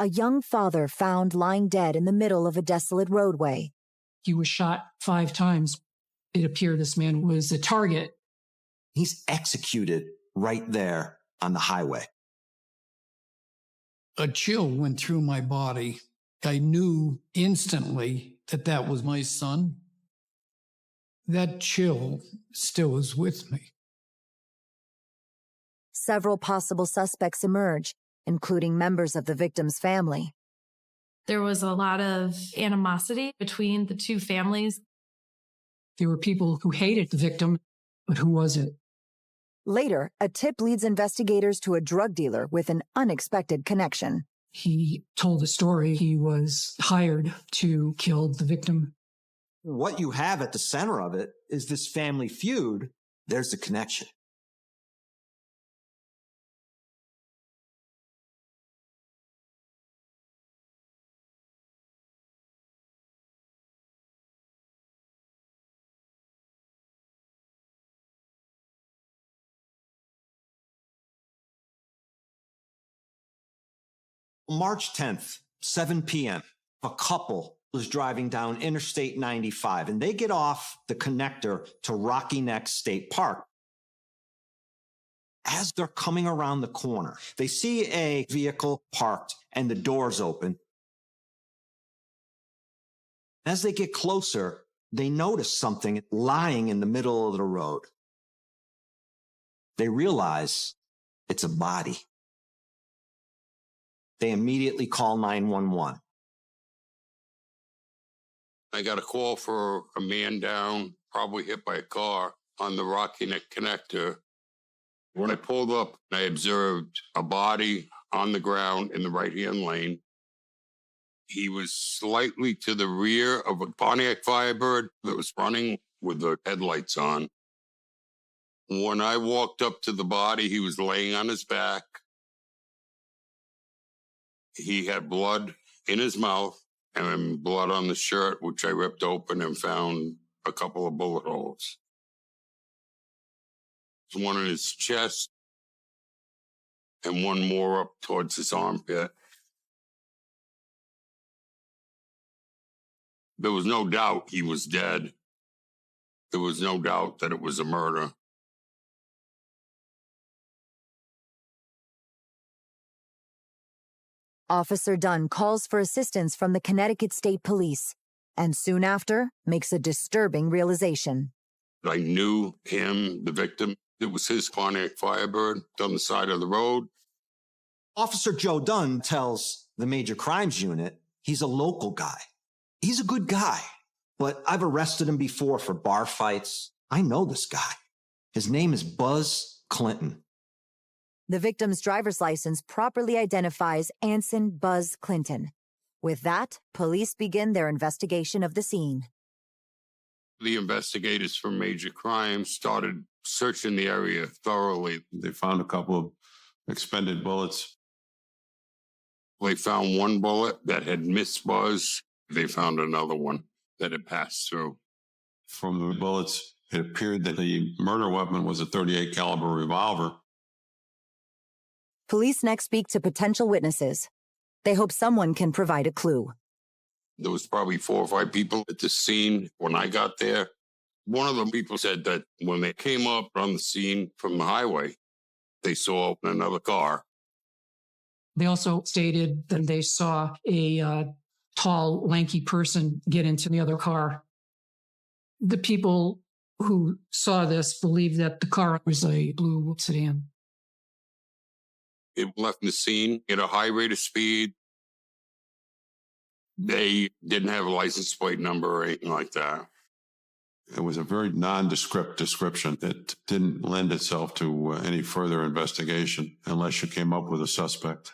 a young father found lying dead in the middle of a desolate roadway. He was shot 5 times. It appeared this man was a target. He's executed right there on the highway. A chill went through my body. I knew instantly that that was my son. That chill still is with me. Several possible suspects emerge, including members of the victim's family. There was a lot of animosity between the two families. There were people who hated the victim, but who was it? Later, a tip leads investigators to a drug dealer with an unexpected connection. He told the story. He was hired to kill the victim. What you have at the center of it is this family feud. There's the connection. March 10th, 7 p.m., a couple was driving down Interstate 95, and they get off the connector to Rocky Neck State Park. As they're coming around the corner, they see a vehicle parked and the doors open. As they get closer, they notice something lying in the middle of the road. They realize it's a body. They immediately call 911. I got a call for a man down, probably hit by a car on the Rocky Neck connector. When I pulled up, I observed a body on the ground in the right-hand lane. He was slightly to the rear of a Pontiac Firebird that was running with the headlights on. When I walked up to the body, he was laying on his back. He had blood in his mouth and blood on the shirt, which I ripped open and found a couple of bullet holes. One in his chest and one more up towards his armpit. There was no doubt he was dead. There was no doubt that it was a murder. Officer Dunn calls for assistance from the Connecticut State Police, and soon after makes a disturbing realization. I knew him, the victim. It was his Pontiac Firebird on the side of the road. Officer Joe Dunn tells the Major Crimes Unit he's a local guy. He's a good guy, but I've arrested him before for bar fights. I know this guy. His name is Buzz Clinton. The victim's driver's license properly identifies Anson Buzz Clinton. With that, police begin their investigation of the scene. The investigators from Major Crimes started searching the area thoroughly. They found a couple of expended bullets. They found one bullet that had missed Buzz. They found another one that had passed through. From the bullets, it appeared that the murder weapon was a .38 caliber revolver. Police next speak to potential witnesses. They hope someone can provide a clue. There was probably 4 or 5 people at the scene when I got there. One of the people said that when they came up on the scene from the highway, they saw another car. They also stated that they saw a tall, lanky person get into the other car. The people who saw this believed that the car was a blue sedan. It left the scene at a high rate of speed. They didn't have a license plate number or anything like that. It was a very nondescript description that didn't lend itself to any further investigation unless you came up with a suspect.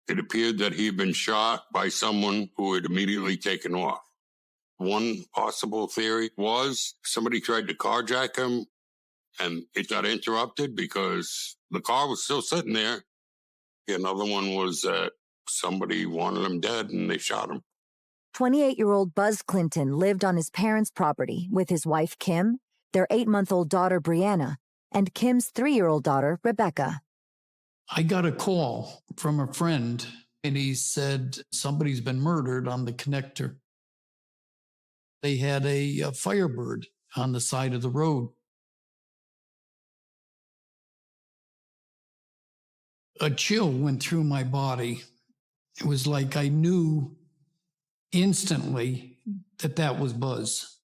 It appeared that he had been shot by someone who had immediately taken off. One possible theory was somebody tried to carjack him and it got interrupted because the car was still sitting there. Another one was that somebody wanted him dead and they shot him. 28-year-old Buzz Clinton lived on his parents' property with his wife, Kim, their 8-month-old daughter, Brianna, and Kim's 3-year-old daughter, Rebecca. I got a call from a friend and he said, somebody's been murdered on the connector. They had a Firebird on the side of the road. A chill went through my body. It was like I knew instantly that that was Buzz.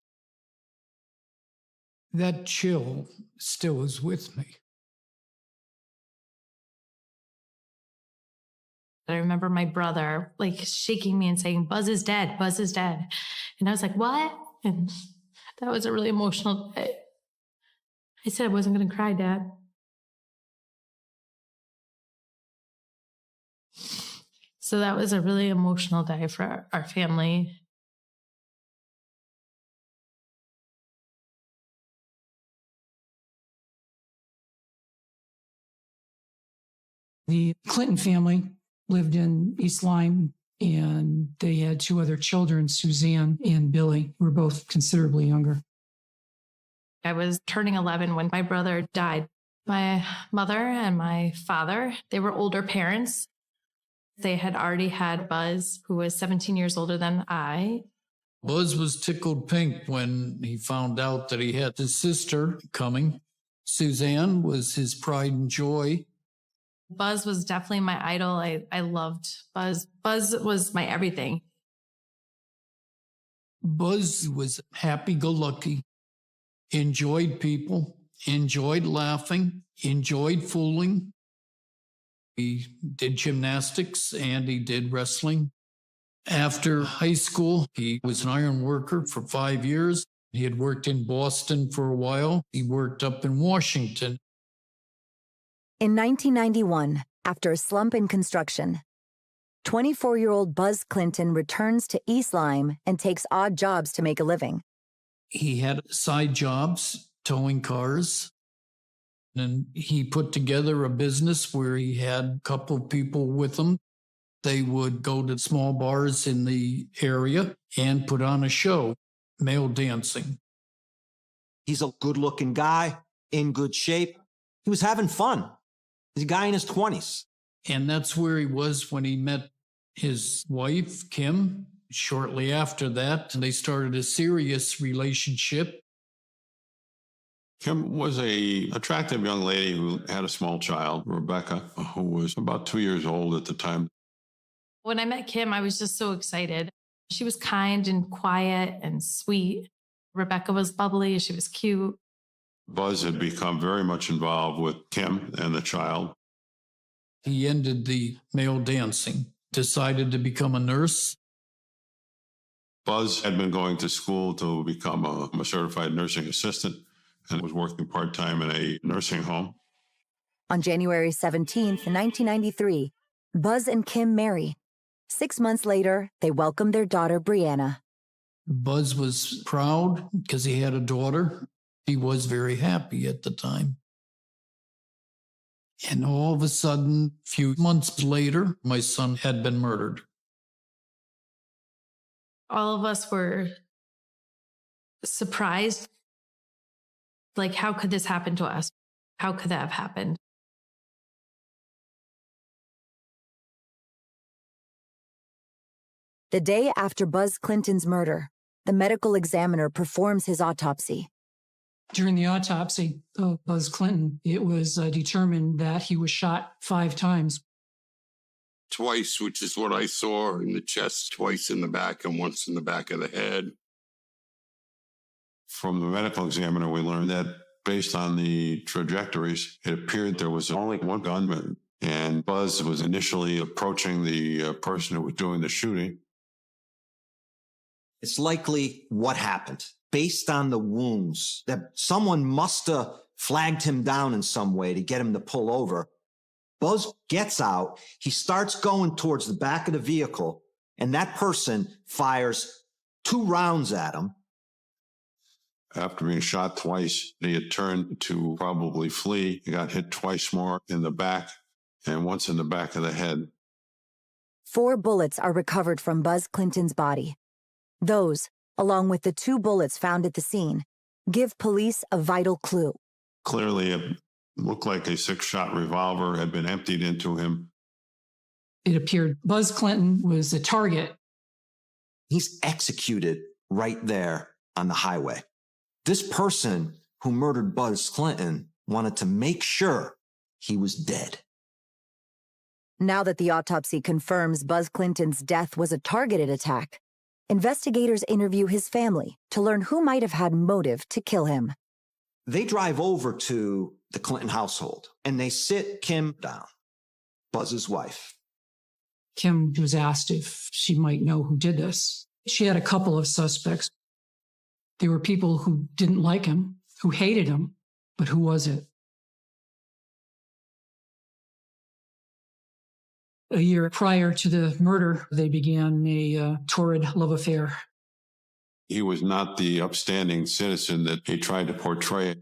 That chill still is with me. I remember my brother like shaking me and saying, Buzz is dead, Buzz is dead. And I was like, what? And that was a really emotional day. I said I wasn't going to cry, Dad. So that was a really emotional day for our family. The Clinton family lived in East Lyme, and they had two other children, Suzanne and Billy, who were both considerably younger. I was turning 11 when my brother died. My mother and my father, they were older parents. They had already had Buzz, who was 17 years older than I. Buzz was tickled pink when he found out that he had his sister coming. Suzanne was his pride and joy. Buzz was definitely my idol. I loved Buzz. Buzz was my everything. Buzz was happy-go-lucky, enjoyed people, enjoyed laughing, enjoyed fooling. He did gymnastics and he did wrestling. After high school, he was an iron worker for 5 years. He had worked in Boston for a while. He worked up in Washington. In 1991, after a slump in construction, 24-year-old Buzz Clinton returns to East Lyme and takes odd jobs to make a living. He had side jobs, towing cars, and he put together a business where he had a couple of people with him. They would go to small bars in the area and put on a show, male dancing. He's a good-looking guy, in good shape. He was having fun. He's a guy in his 20s. And that's where he was when he met his wife, Kim. Shortly after that, they started a serious relationship. Kim was an attractive young lady who had a small child, Rebecca, who was about 2 years old at the time. When I met Kim, I was just so excited. She was kind and quiet and sweet. Rebecca was bubbly. She was cute. Buzz had become very much involved with Kim and the child. He ended the male dancing, decided to become a nurse. Buzz had been going to school to become a certified nursing assistant and was working part-time in a nursing home. On January 17th, 1993, Buzz and Kim marry. 6 months later, they welcomed their daughter, Brianna. Buzz was proud because he had a daughter. He was very happy at the time. And all of a sudden, a few months later, my son had been murdered. All of us were surprised. Like, how could this happen to us? How could that have happened? The day after Buzz Clinton's murder, the medical examiner performs his autopsy. During the autopsy of Buzz Clinton, it was determined that he was shot 5 times. Twice, which is what I saw in the chest, twice in the back and once in the back of the head. From the medical examiner, we learned that based on the trajectories, it appeared there was only one gunman, and Buzz was initially approaching the person who was doing the shooting. It's likely what happened, based on the wounds, that someone must have flagged him down in some way to get him to pull over. Buzz gets out. He starts going towards the back of the vehicle, and that person fires 2 rounds at him. After being shot twice, he had turned to probably flee. He got hit twice more in the back and once in the back of the head. 4 bullets are recovered from Buzz Clinton's body. Those, along with the 2 bullets found at the scene, give police a vital clue. Clearly, it looked like a 6-shot revolver had been emptied into him. It appeared Buzz Clinton was a target. He's executed right there on the highway. This person who murdered Buzz Clinton wanted to make sure he was dead. Now that the autopsy confirms Buzz Clinton's death was a targeted attack, investigators interview his family to learn who might have had motive to kill him. They drive over to the Clinton household and they sit Kim down, Buzz's wife. Kim was asked if she might know who did this. She had a couple of suspects. There were people who didn't like him, who hated him, but who was it? A year prior to the murder, they began a torrid love affair. He was not the upstanding citizen that he tried to portray.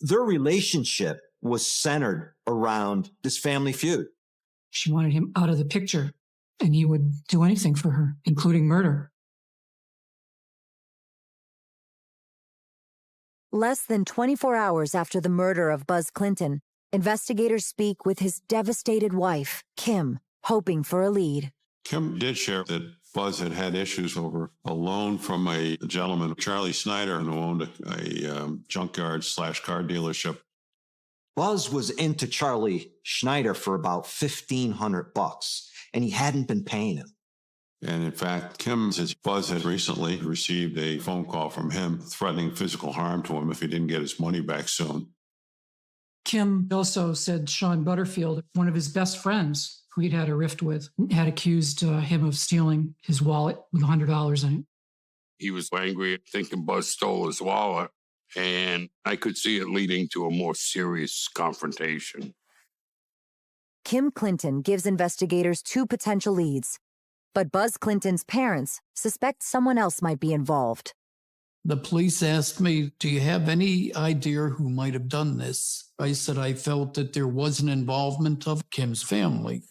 Their relationship was centered around this family feud. She wanted him out of the picture, and he would do anything for her, including murder. Less than 24 hours after the murder of Buzz Clinton, investigators speak with his devastated wife, Kim, hoping for a lead. Kim did share that Buzz had had issues over a loan from a gentleman, Charlie Snyder, who owned a junkyard/car dealership. Buzz was into Charlie Schneider for about $1,500, and he hadn't been paying him. And in fact, Kim says Buzz had recently received a phone call from him threatening physical harm to him if he didn't get his money back soon. Kim also said Sean Butterfield, one of his best friends, who he'd had a rift with, had accused him of stealing his wallet with $100 in it. He was angry, thinking Buzz stole his wallet, and I could see it leading to a more serious confrontation. Kim Clinton gives investigators two potential leads, but Buzz Clinton's parents suspect someone else might be involved. The police asked me, do you have any idea who might have done this? I said I felt that there was an involvement of Kim's family.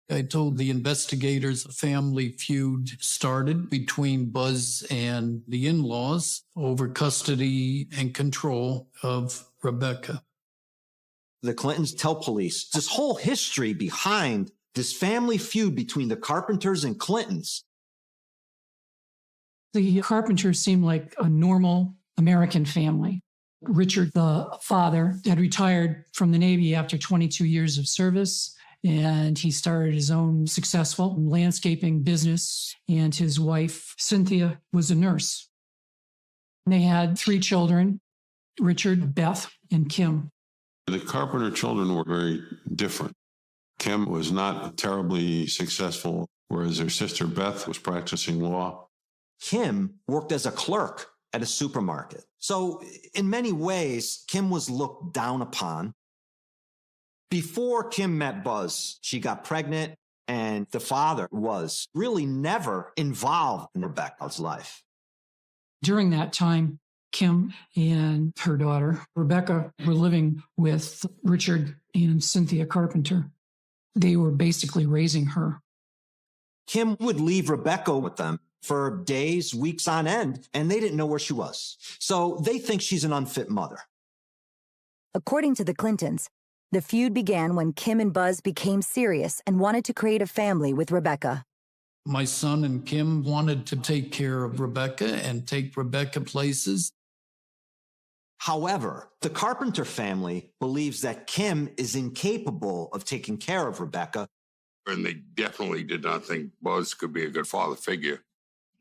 I told the investigators a family feud started between Buzz and the in-laws over custody and control of Rebecca. The Clintons tell police this whole history behind this family feud between the Carpenters and Clintons. The Carpenters seemed like a normal American family. Richard, the father, had retired from the Navy after 22 years of service, and he started his own successful landscaping business, and his wife, Cynthia, was a nurse. They had 3 children, Richard, Beth, and Kim. The Carpenter children were very different. Kim was not terribly successful, whereas her sister Beth was practicing law. Kim worked as a clerk at a supermarket. So in many ways, Kim was looked down upon. Before Kim met Buzz, she got pregnant, and the father was really never involved in Rebecca's life. During that time, Kim and her daughter, Rebecca, were living with Richard and Cynthia Carpenter. They were basically raising her. Kim would leave Rebecca with them for days, weeks on end, and they didn't know where she was. So they think she's an unfit mother. According to the Clintons, the feud began when Kim and Buzz became serious and wanted to create a family with Rebecca. My son and Kim wanted to take care of Rebecca and take Rebecca places. However, the Carpenter family believes that Kim is incapable of taking care of Rebecca. And they definitely did not think Buzz could be a good father figure.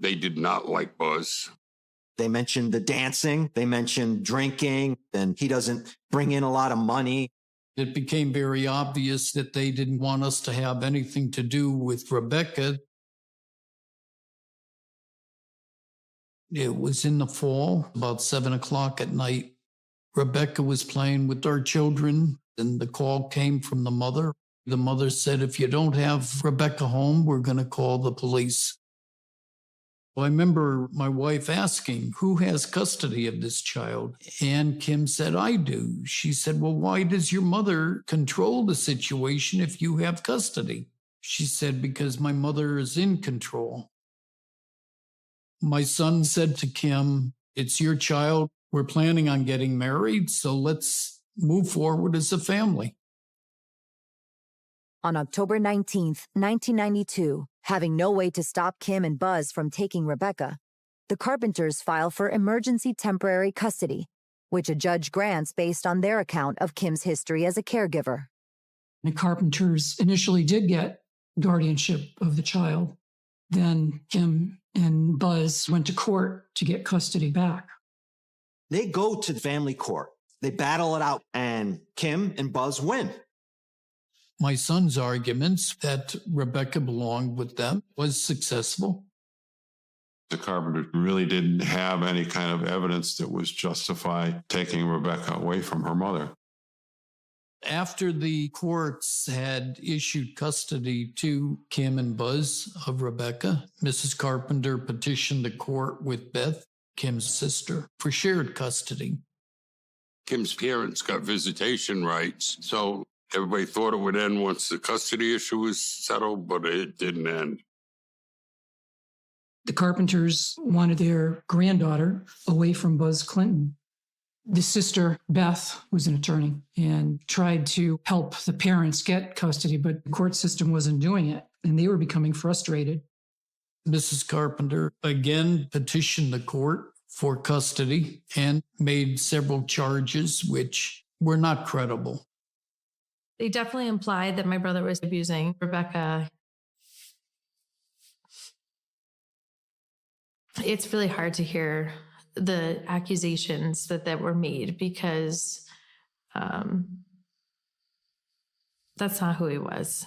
They did not like Buzz. They mentioned the dancing, they mentioned drinking, and he doesn't bring in a lot of money. It became very obvious that they didn't want us to have anything to do with Rebecca. It was in the fall, about 7 o'clock at night. Rebecca was playing with our children, and the call came from the mother. The mother said, if you don't have Rebecca home, we're going to call the police. Well, I remember my wife asking, who has custody of this child? And Kim said, I do. She said, well, why does your mother control the situation if you have custody? She said, because my mother is in control. My son said to Kim, it's your child. We're planning on getting married, so let's move forward as a family. On October 19th, 1992, having no way to stop Kim and Buzz from taking Rebecca, the Carpenters file for emergency temporary custody, which a judge grants based on their account of Kim's history as a caregiver. The Carpenters initially did get guardianship of the child. Then Kim and Buzz went to court to get custody back. They go to family court. They battle it out, and Kim and Buzz win. My son's arguments that Rebecca belonged with them was successful. The Carpenters really didn't have any kind of evidence that was justify taking Rebecca away from her mother. After the courts had issued custody to Kim and Buzz of Rebecca, Mrs. Carpenter petitioned the court with Beth, Kim's sister, for shared custody. Kim's parents got visitation rights, so everybody thought it would end once the custody issue was settled, but it didn't end. The Carpenters wanted their granddaughter away from Buzz Clinton. The sister, Beth, was an attorney and tried to help the parents get custody, but the court system wasn't doing it, and they were becoming frustrated. Mrs. Carpenter again petitioned the court for custody and made several charges which were not credible. They definitely implied that my brother was abusing Rebecca. It's really hard to hear the accusations that were made because that's not who he was.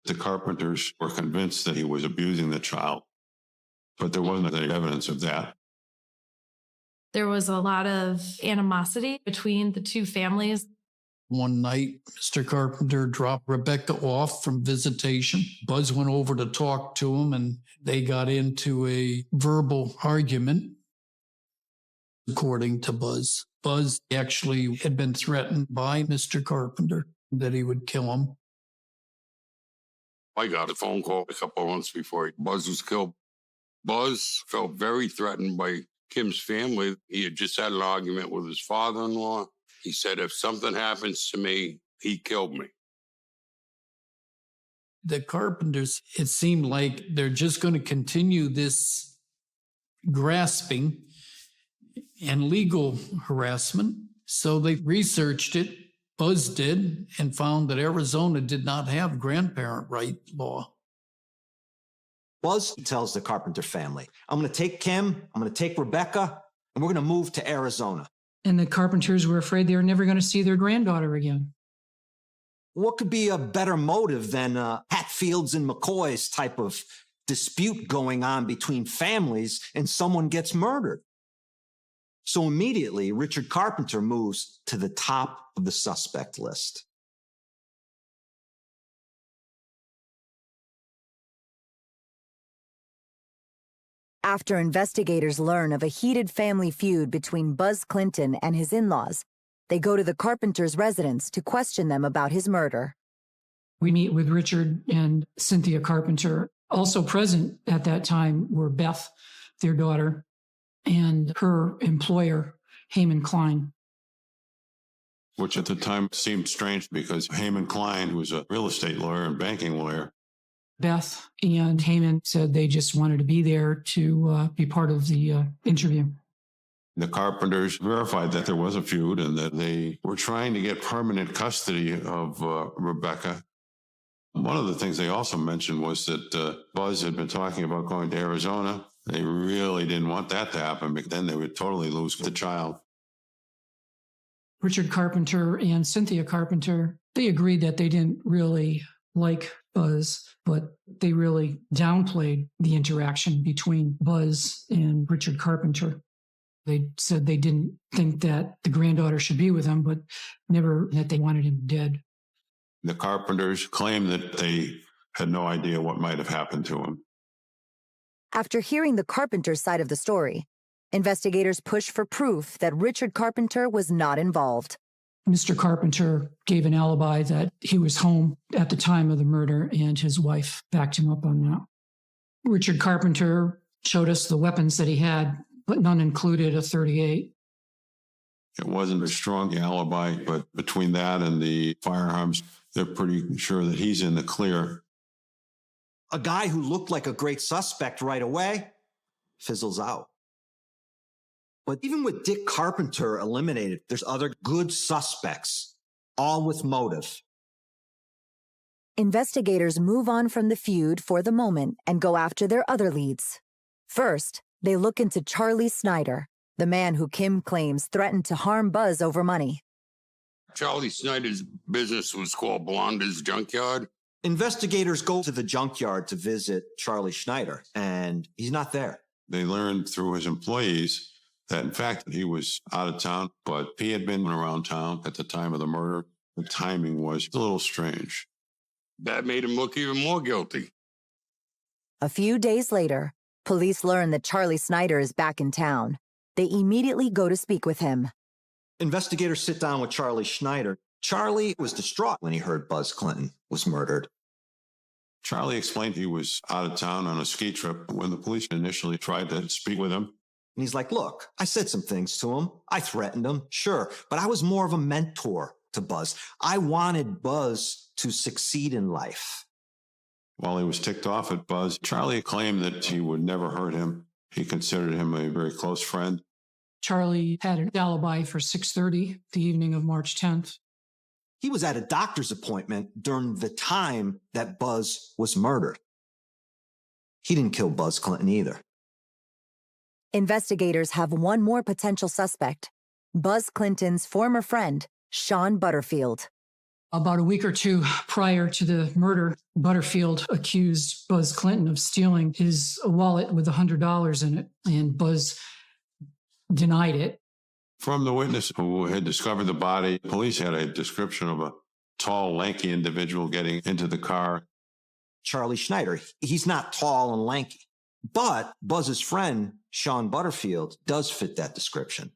The Carpenters were convinced that he was abusing the child, but there wasn't any evidence of that. There was a lot of animosity between the two families. One night, Mr. Carpenter dropped Rebecca off from visitation. Buzz went over to talk to him, and they got into a verbal argument. According to Buzz, Buzz actually had been threatened by Mr. Carpenter that he would kill him. I got a phone call a couple of months before Buzz was killed. Buzz felt very threatened by Kim's family. He had just had an argument with his father-in-law. He said, if something happens to me, he killed me. The Carpenters, it seemed like they're just going to continue this grasping and legal harassment. So they researched it, Buzz did, and found that Arizona did not have grandparent right law. Buzz tells the Carpenter family, I'm going to take Kim, I'm going to take Rebecca, and we're going to move to Arizona. And the Carpenters were afraid they were never going to see their granddaughter again. What could be a better motive than Hatfields and McCoys type of dispute going on between families and someone gets murdered? So immediately, Richard Carpenter moves to the top of the suspect list. After investigators learn of a heated family feud between Buzz Clinton and his in-laws, they go to the Carpenter's residence to question them about his murder. We meet with Richard and Cynthia Carpenter. Also present at that time were Beth, their daughter, and her employer, Heyman Klein. Which at the time seemed strange because Heyman Klein, who was a real estate lawyer and banking lawyer, Beth and Heyman said they just wanted to be there to be part of the interview. the Carpenters verified that there was a feud and that they were trying to get permanent custody of Rebecca. One of the things they also mentioned was that Buzz had been talking about going to Arizona. They really didn't want that to happen because then they would totally lose the child. Richard Carpenter and Cynthia Carpenter, they agreed that they didn't really like Buzz, but they really downplayed the interaction between Buzz and Richard Carpenter. They said they didn't think that the granddaughter should be with him, but never that they wanted him dead. The Carpenters claimed that they had no idea what might have happened to him. After hearing the Carpenter side of the story, investigators pushed for proof that Richard Carpenter was not involved. Mr. Carpenter gave an alibi that he was home at the time of the murder, and his wife backed him up on that. Richard Carpenter showed us the weapons that he had, but none included a .38. It wasn't a strong alibi, but between that and the firearms, they're pretty sure that he's in the clear. A guy who looked like a great suspect right away fizzles out. But even with Dick Carpenter eliminated, there's other good suspects, all with motive. Investigators move on from the feud for the moment and go after their other leads. First, they look into Charlie Snyder, the man who Kim claims threatened to harm Buzz over money. Charlie Snyder's business was called Blonder's Junkyard. Investigators go to the junkyard to visit Charlie Schneider, and he's not there. They learned through his employees that, in fact, he was out of town, but he had been around town at the time of the murder. The timing was a little strange. That made him look even more guilty. A few days later, police learn that Charlie Snyder is back in town. They immediately go to speak with him. Investigators sit down with Charlie Schneider. Charlie was distraught when he heard Buzz Clinton was murdered. Charlie explained he was out of town on a ski trip when the police initially tried to speak with him. And he's like, look, I said some things to him. I threatened him, sure, but I was more of a mentor to Buzz. I wanted Buzz to succeed in life. While he was ticked off at Buzz, Charlie claimed that he would never hurt him. He considered him a very close friend. Charlie had an alibi for 6:30 the evening of March 10th. He was at a doctor's appointment during the time that Buzz was murdered. He didn't kill Buzz Clinton either. Investigators have one more potential suspect, Buzz Clinton's former friend, Sean Butterfield. About a week or two prior to the murder, Butterfield accused Buzz Clinton of stealing his wallet with $100 in it, and Buzz denied it. From the witness who had discovered the body, police had a description of a tall, lanky individual getting into the car. Charlie Schneider, he's not tall and lanky, but Buzz's friend, Sean Butterfield, does fit that description.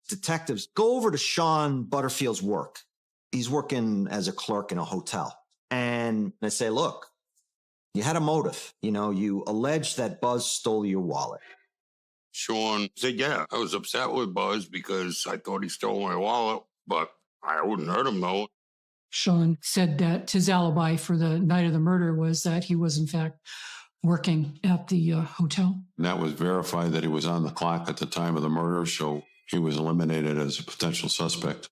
Detectives go over to Sean Butterfield's work. He's working as a clerk in a hotel. And they say, look, you had a motive. You alleged that Buzz stole your wallet. Sean said, yeah, I was upset with Buzz because I thought he stole my wallet, but I wouldn't hurt him though. Sean said that his alibi for the night of the murder was that he was, in fact, working at the hotel. And that was verified that he was on the clock at the time of the murder, so he was eliminated as a potential suspect.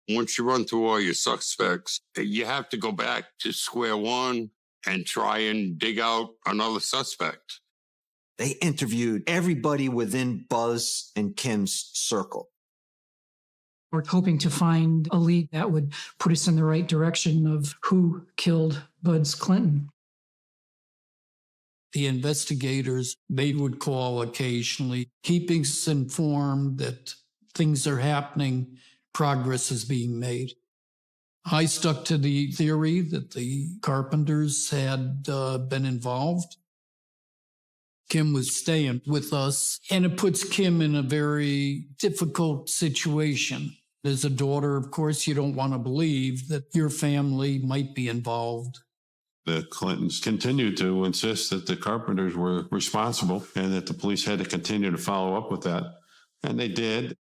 Once you run through all your suspects, you have to go back to square one and try and dig out another suspect. They interviewed everybody within Buzz and Kim's circle. We're hoping to find a lead that would put us in the right direction of who killed Buzz Clinton. The investigators, they would call occasionally, keeping us informed that things are happening, progress is being made. I stuck to the theory that the Carpenters had been involved. Kim was staying with us, and it puts Kim in a very difficult situation. As a daughter, of course, you don't want to believe that your family might be involved. The Clintons continued to insist that the Carpenters were responsible and that the police had to continue to follow up with that. And they did.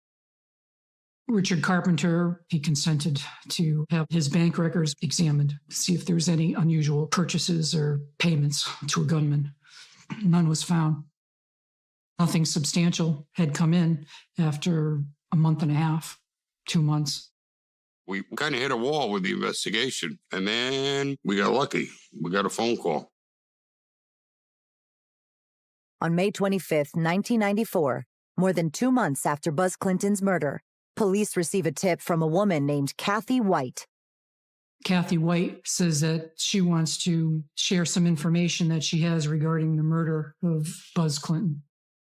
Richard Carpenter, he consented to have his bank records examined to see if there was any unusual purchases or payments to a gunman. None was found. Nothing substantial had come in after a month and a half, 2 months. We kind of hit a wall with the investigation, and then we got lucky. We got a phone call. On May 25th, 1994, more than 2 months after Buzz Clinton's murder, police receive a tip from a woman named Kathy White. Kathy White says that she wants to share some information that she has regarding the murder of Buzz Clinton.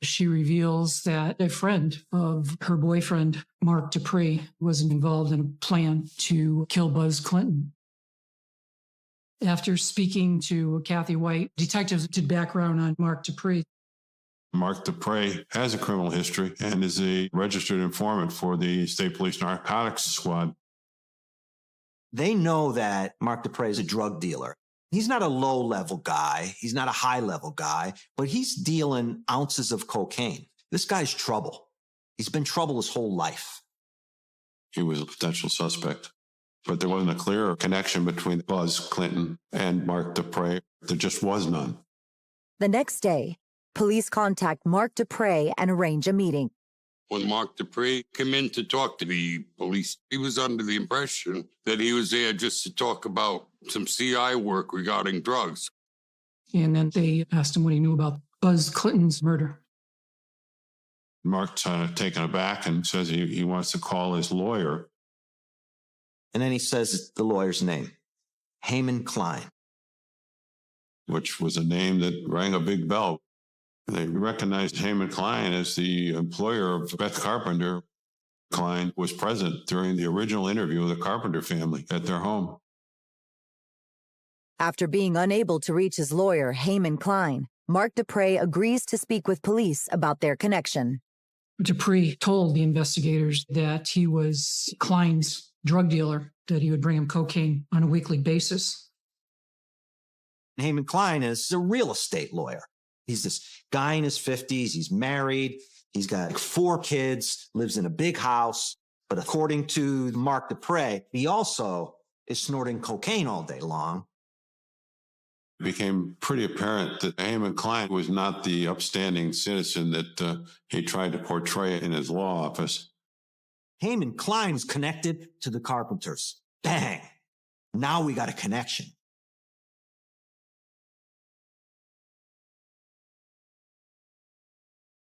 She reveals that a friend of her boyfriend, Mark Dupree, was involved in a plan to kill Buzz Clinton. After speaking to Kathy White, detectives did background on Mark Dupree. Mark Dupree has a criminal history and is a registered informant for the State Police Narcotics Squad. They know that Mark Dupree is a drug dealer. He's not a low-level guy. He's not a high-level guy, but he's dealing ounces of cocaine. This guy's trouble. He's been trouble his whole life. He was a potential suspect, but there wasn't a clear connection between Buzz Clinton and Mark Dupre. There just was none. The next day, police contact Mark Dupre and arrange a meeting. When Mark Dupre came in to talk to the police, he was under the impression that he was there just to talk about some CI work regarding drugs. And then they asked him what he knew about Buzz Clinton's murder. Mark's taken aback and says he wants to call his lawyer. And then he says the lawyer's name, Heyman Klein. Which was a name that rang a big bell. They recognized Heyman Klein as the employer of Beth Carpenter. Klein was present during the original interview of the Carpenter family at their home. After being unable to reach his lawyer, Heyman Klein, Mark Dupre agrees to speak with police about their connection. Dupre told the investigators that he was Klein's drug dealer, that he would bring him cocaine on a weekly basis. Heyman Klein is a real estate lawyer. He's this guy in his 50s. He's married. He's got 4 kids, lives in a big house. But according to Mark Dupre, he also is snorting cocaine all day long. It became pretty apparent that Heyman Klein was not the upstanding citizen that he tried to portray in his law office. Heyman Klein is connected to the Carpenters. Bang! Now we got a connection.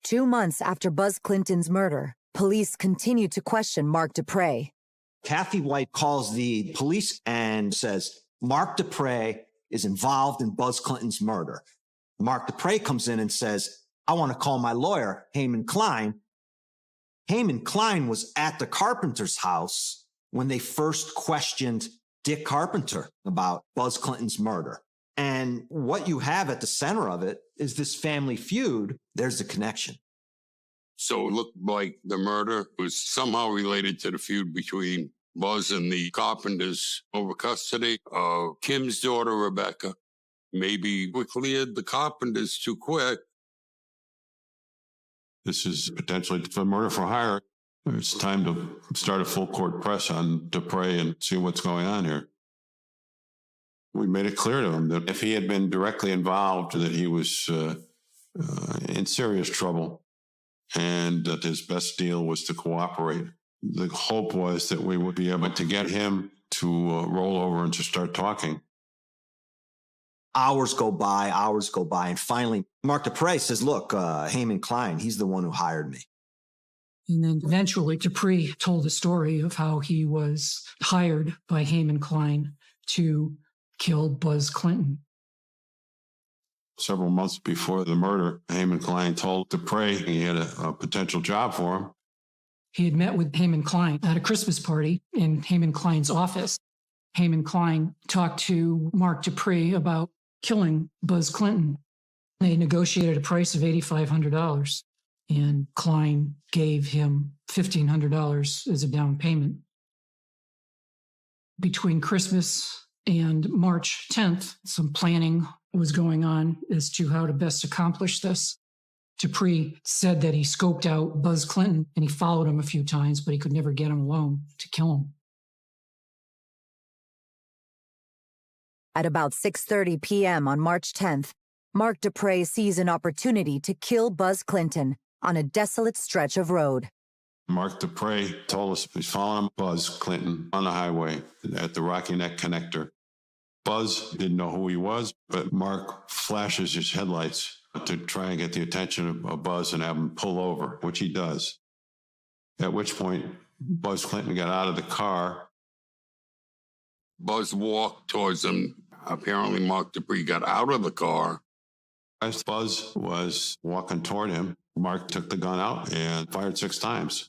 Two months after Buzz Clinton's murder, police continue to question Mark Dupre. Kathy White calls the police and says, Mark Dupre is involved in Buzz Clinton's murder. Mark Dupre comes in and says, I want to call my lawyer, Heyman Klein. Heyman Klein was at the Carpenter's house when they first questioned Dick Carpenter about Buzz Clinton's murder. And what you have at the center of it is this family feud. There's a connection. So it looked like the murder was somehow related to the feud between Buzz and the Carpenters over custody of Kim's daughter, Rebecca. Maybe we cleared the Carpenters too quick. This is potentially for murder for hire. It's time to start a full court press on Dupre and see what's going on here. We made it clear to him that if he had been directly involved, that he was in serious trouble and that his best deal was to cooperate. The hope was that we would be able to get him to roll over and to start talking. Hours go by, and finally, Mark Dupre says, look, Heyman Klein, he's the one who hired me. And then eventually Dupre told the story of how he was hired by Heyman Klein to kill Buzz Clinton. Several months before the murder, Heyman Klein told Dupre he had a potential job for him. He had met with Heyman Klein at a Christmas party in Heyman Klein's office. Heyman Klein talked to Mark Dupre about killing Buzz Clinton. They negotiated a price of $8,500, and Klein gave him $1,500 as a down payment. Between Christmas and March 10th, some planning was going on as to how to best accomplish this. Dupre said that he scoped out Buzz Clinton and he followed him a few times, but he could never get him alone to kill him. At about 6:30 p.m. on March 10th, Mark Dupre sees an opportunity to kill Buzz Clinton on a desolate stretch of road. Mark Dupre told us he's following Buzz Clinton on the highway at the Rocky Neck connector. Buzz didn't know who he was, but Mark flashes his headlights to try and get the attention of Buzz and have him pull over, which he does. At which point, Buzz Clinton got out of the car. Buzz walked towards him. Apparently, Mark Dupre got out of the car. As Buzz was walking toward him, Mark took the gun out and fired 6 times.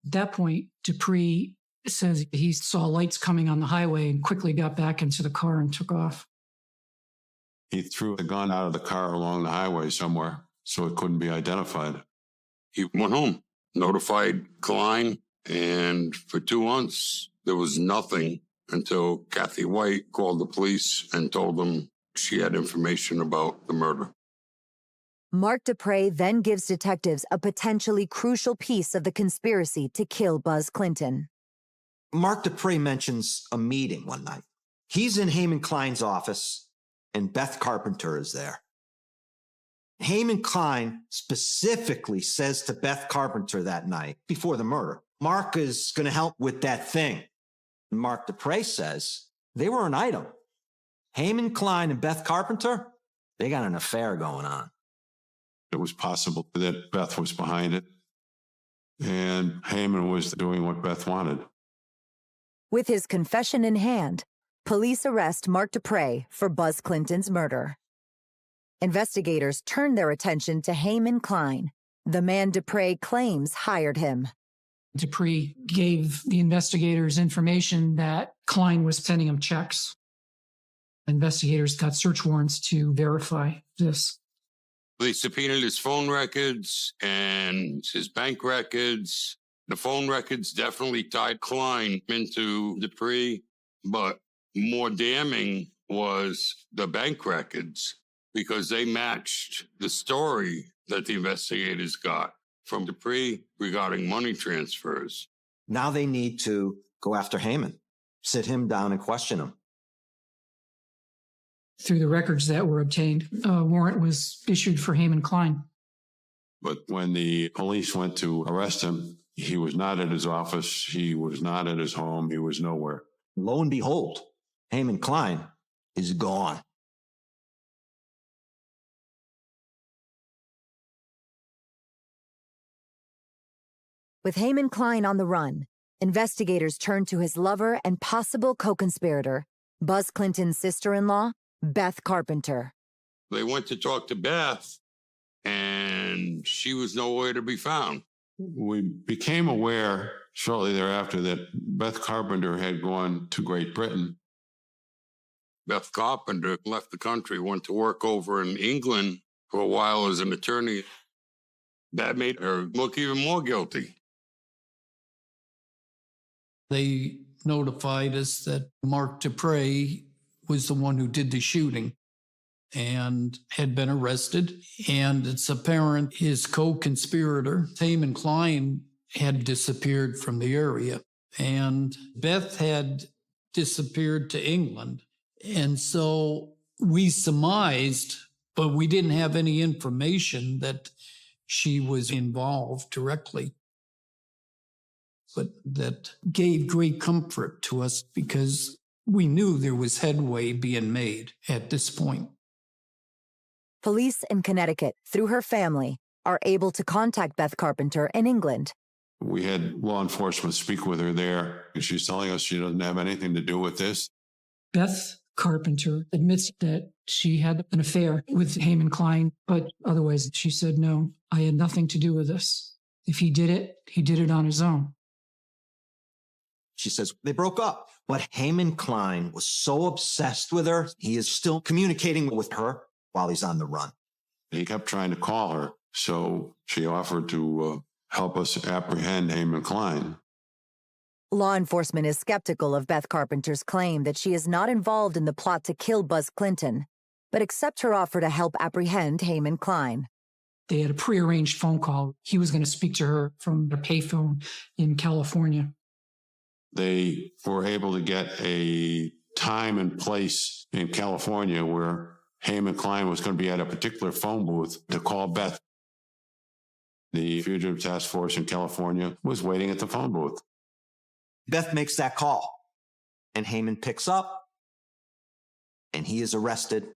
At that point, Dupre says he saw lights coming on the highway and quickly got back into the car and took off. He threw the gun out of the car along the highway somewhere so it couldn't be identified. He went home, notified Klein, and for 2 months, there was nothing until Kathy White called the police and told them she had information about the murder. Mark Dupre then gives detectives a potentially crucial piece of the conspiracy to kill Buzz Clinton. Mark Dupre mentions a meeting one night. He's in Heyman Klein's office, and Beth Carpenter is there. Heyman Klein specifically says to Beth Carpenter that night, before the murder, Mark is going to help with that thing. And Mark Dupre says they were an item. Heyman Klein and Beth Carpenter, they got an affair going on. It was possible that Beth was behind it, and Heyman was doing what Beth wanted. With his confession in hand, police arrest Mark Dupre for Buzz Clinton's murder. Investigators turn their attention to Heyman Klein, the man Dupre claims hired him. Dupre gave the investigators information that Klein was sending him checks. Investigators got search warrants to verify this. They subpoenaed his phone records and his bank records. The phone records definitely tied Klein into Dupre, but more damning was the bank records because they matched the story that the investigators got from Dupre regarding money transfers. Now they need to go after Heyman, sit him down and question him. Through the records that were obtained, a warrant was issued for Heyman Klein. But when the police went to arrest him, he was not at his office. He was not at his home. He was nowhere. Lo and behold, Heyman Klein is gone. With Heyman Klein on the run, investigators turn to his lover and possible co-conspirator, Buzz Clinton's sister-in-law, Beth Carpenter. They went to talk to Beth, and she was nowhere to be found. We became aware shortly thereafter that Beth Carpenter had gone to Great Britain. Beth Carpenter left the country, went to work over in England for a while as an attorney. That made her look even more guilty. They notified us that Mark Dupre was the one who did the shooting and had been arrested. And it's apparent his co-conspirator, Heyman Klein, had disappeared from the area. And Beth had disappeared to England. And so we surmised, but we didn't have any information that she was involved directly. But that gave great comfort to us because we knew there was headway being made at this point. Police in Connecticut, through her family, are able to contact Beth Carpenter in England. We had law enforcement speak with her there, and she's telling us she doesn't have anything to do with this. Beth Carpenter admits that she had an affair with Heyman Klein, but otherwise she said, no, I had nothing to do with this. If he did it on his own. She says they broke up, but Heyman Klein was so obsessed with her, he is still communicating with her while he's on the run. He kept trying to call her, so she offered to help us apprehend Heyman Klein. Law enforcement is skeptical of Beth Carpenter's claim that she is not involved in the plot to kill Buzz Clinton, but accept her offer to help apprehend Heyman Klein. They had a prearranged phone call. He was going to speak to her from a payphone in California. They were able to get a time and place in California where Heyman Klein was going to be at a particular phone booth to call Beth. The Fugitive Task Force in California was waiting at the phone booth. Beth makes that call, and Heyman picks up, and he is arrested.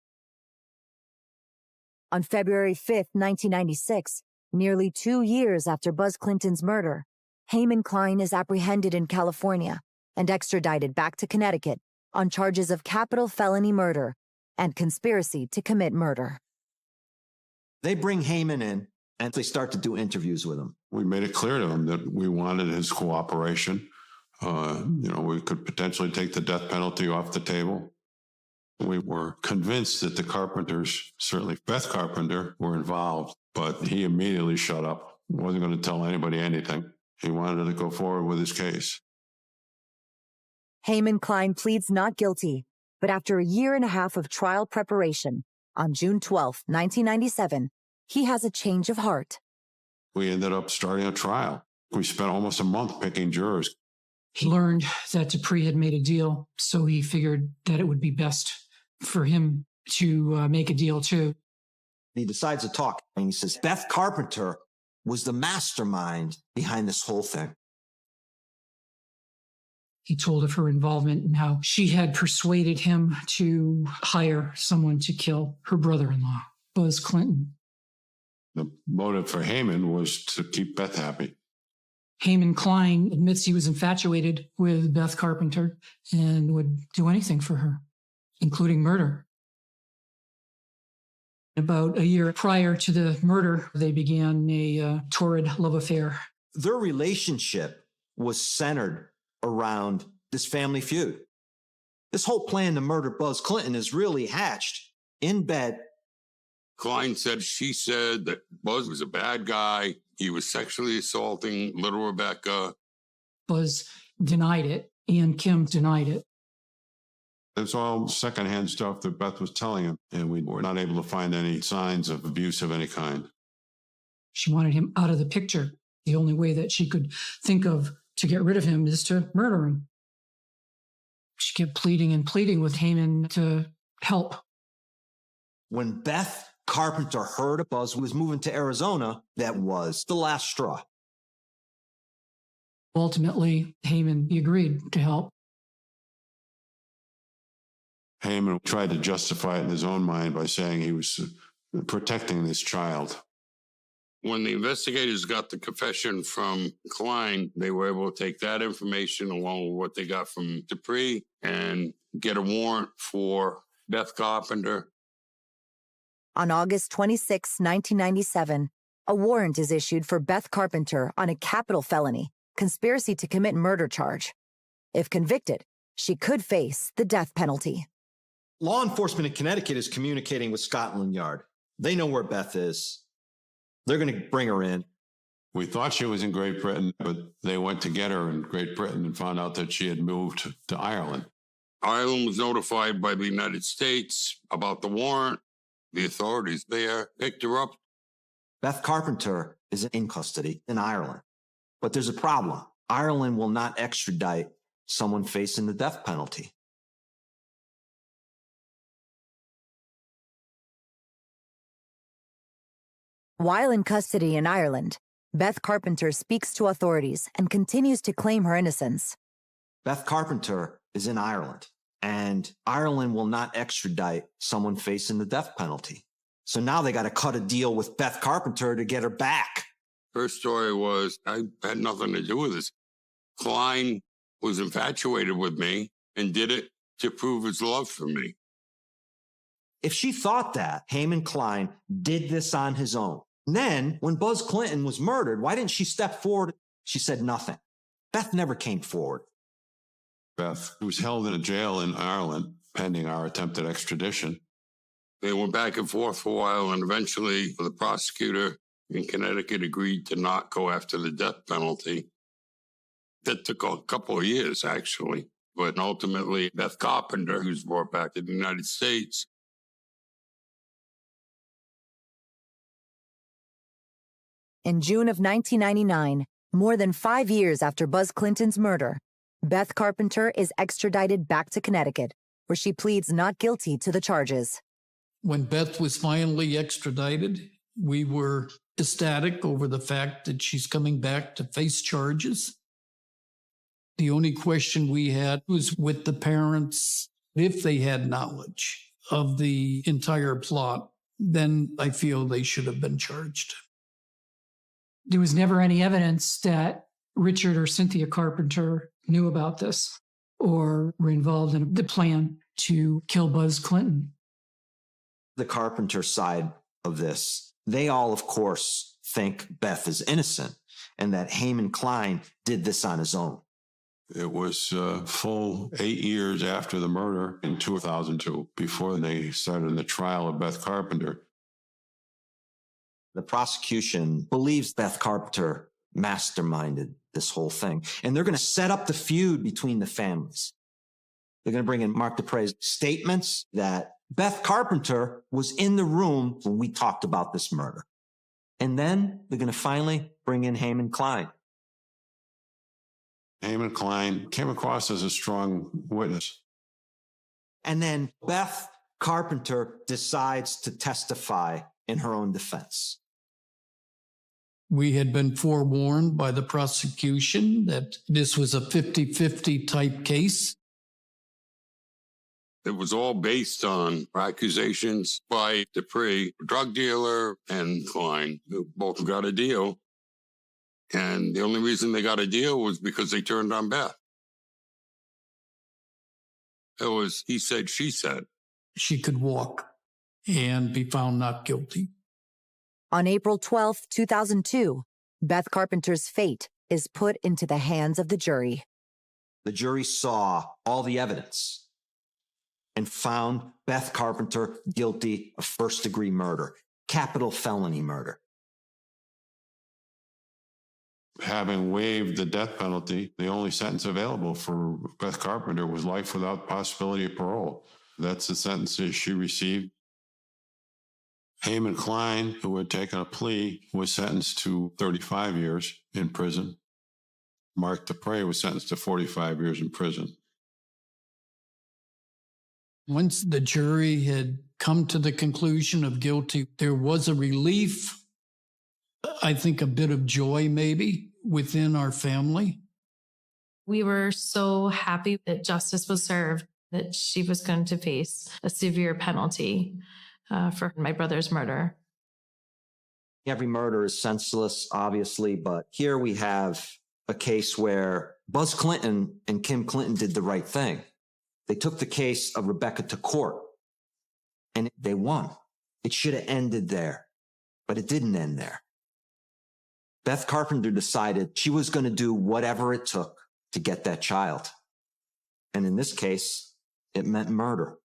On February 5th, 1996, nearly 2 years after Buzz Clinton's murder, Heyman Klein is apprehended in California and extradited back to Connecticut on charges of capital felony murder and conspiracy to commit murder. They bring Heyman in, and they start to do interviews with him. We made it clear to him that we wanted his cooperation. We could potentially take the death penalty off the table. We were convinced that the Carpenters, certainly Beth Carpenter, were involved, but he immediately shut up. He wasn't going to tell anybody anything. He wanted to go forward with his case. Heyman Klein pleads not guilty, but after a year and a half of trial preparation, on June 12, 1997, he has a change of heart. We ended up starting a trial. We spent almost a month picking jurors. He learned that Dupree had made a deal, so he figured that it would be best for him to make a deal too. He decides to talk, and he says, Beth Carpenter was the mastermind behind this whole thing. He told of her involvement and how she had persuaded him to hire someone to kill her brother-in-law, Buzz Clinton. The motive for Heyman was to keep Beth happy. Heyman Klein admits he was infatuated with Beth Carpenter and would do anything for her, including murder. About a year prior to the murder, they began a torrid love affair. Their relationship was centered around this family feud. This whole plan to murder Buzz Clinton is really hatched in bed. Klein said she said that Buzz was a bad guy. He was sexually assaulting little Rebecca. Buzz denied it, and Kim denied it. It's all secondhand stuff that Beth was telling him, and we were not able to find any signs of abuse of any kind. She wanted him out of the picture. The only way that she could think of to get rid of him is to murder him. She kept pleading and pleading with Heyman to help. When Beth Carpenter heard Buzz was moving to Arizona, that was the last straw. Ultimately, Heyman agreed to help. Heyman tried to justify it in his own mind by saying he was protecting this child. When the investigators got the confession from Klein, they were able to take that information along with what they got from Dupree and get a warrant for Beth Carpenter. On August 26, 1997, a warrant is issued for Beth Carpenter on a capital felony, conspiracy to commit murder charge. If convicted, she could face the death penalty. Law enforcement in Connecticut is communicating with Scotland Yard. They know where Beth is. They're going to bring her in. We thought she was in Great Britain, but they went to get her in Great Britain and found out that she had moved to Ireland. Ireland was notified by the United States about the warrant. The authorities there picked her up. Beth Carpenter is in custody in Ireland. But there's a problem. Ireland will not extradite someone facing the death penalty. While in custody in Ireland, Beth Carpenter speaks to authorities and continues to claim her innocence. Beth Carpenter is in Ireland, and Ireland will not extradite someone facing the death penalty. So now they got to cut a deal with Beth Carpenter to get her back. Her story was, I had nothing to do with this. Klein was infatuated with me and did it to prove his love for me. If she thought that Heyman Klein did this on his own, then when Buzz Clinton was murdered, why didn't she step forward? She said nothing. Beth never came forward. Beth was held in a jail in Ireland pending our attempted extradition. They went back and forth for a while, and eventually the prosecutor in Connecticut agreed to not go after the death penalty. That took a couple of years, actually. But ultimately, Beth Carpenter, who's brought back to the United States. In June of 1999, more than 5 years after Buzz Clinton's murder, Beth Carpenter is extradited back to Connecticut, where she pleads not guilty to the charges. When Beth was finally extradited, we were ecstatic over the fact that she's coming back to face charges. The only question we had was with the parents. If they had knowledge of the entire plot, then I feel they should have been charged. There was never any evidence that Richard or Cynthia Carpenter knew about this or were involved in the plan to kill Buzz Clinton. The Carpenter side of this, they all, of course, think Beth is innocent and that Heyman Klein did this on his own. It was full 8 years after the murder in 2002, before they started the trial of Beth Carpenter. The prosecution believes Beth Carpenter masterminded this whole thing, and they're going to set up the feud between the families. They're going to bring in Mark Dupre's statements that Beth Carpenter was in the room when we talked about this murder. And then they're going to finally bring in Haman Klein. Haman Klein came across as a strong witness. And then Beth Carpenter decides to testify in her own defense. We had been forewarned by the prosecution that this was a 50-50 type case. It was all based on accusations by Dupree, drug dealer, and Klein, who both got a deal. And the only reason they got a deal was because they turned on Beth. It was he said, she said. She could walk and be found not guilty. On April 12, 2002, Beth Carpenter's fate is put into the hands of the jury. The jury saw all the evidence and found Beth Carpenter guilty of first-degree murder, capital felony murder. Having waived the death penalty, the only sentence available for Beth Carpenter was life without possibility of parole. That's the sentences she received. Haman Klein, who had taken a plea, was sentenced to 35 years in prison. Mark Dupree was sentenced to 45 years in prison. Once the jury had come to the conclusion of guilty, there was a relief, I think a bit of joy maybe, within our family. We were so happy that justice was served, that she was going to face a severe penalty for my brother's murder. Every murder is senseless, obviously, but here we have a case where Buzz Clinton and Kim Clinton did the right thing. They took the case of Rebecca to court, and they won. It should have ended there, but it didn't end there. Beth Carpenter decided she was going to do whatever it took to get that child. And in this case, it meant murder.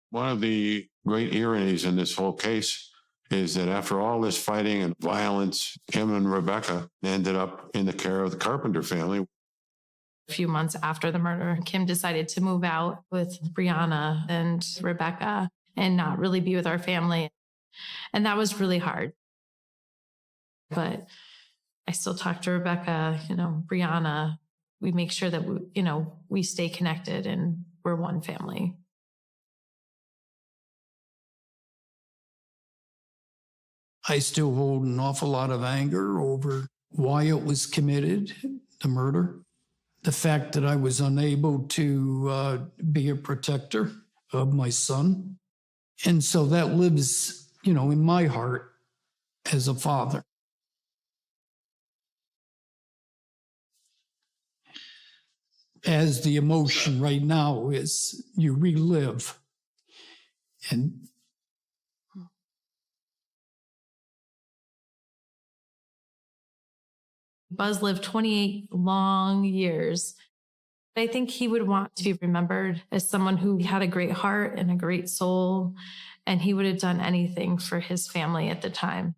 One of the great ironies in this whole case is that after all this fighting and violence, Kim and Rebecca ended up in the care of the Carpenter family. A few months after the murder, Kim decided to move out with Brianna and Rebecca and not really be with our family. And that was really hard. But I still talk to Rebecca, Brianna. We make sure that we stay connected and we're one family. I still hold an awful lot of anger over why it was committed, the murder. The fact that I was unable to be a protector of my son. And so that lives, in my heart as a father. As the emotion right now is, you relive. And Buzz lived 28 long years. I think he would want to be remembered as someone who had a great heart and a great soul, and he would have done anything for his family at the time.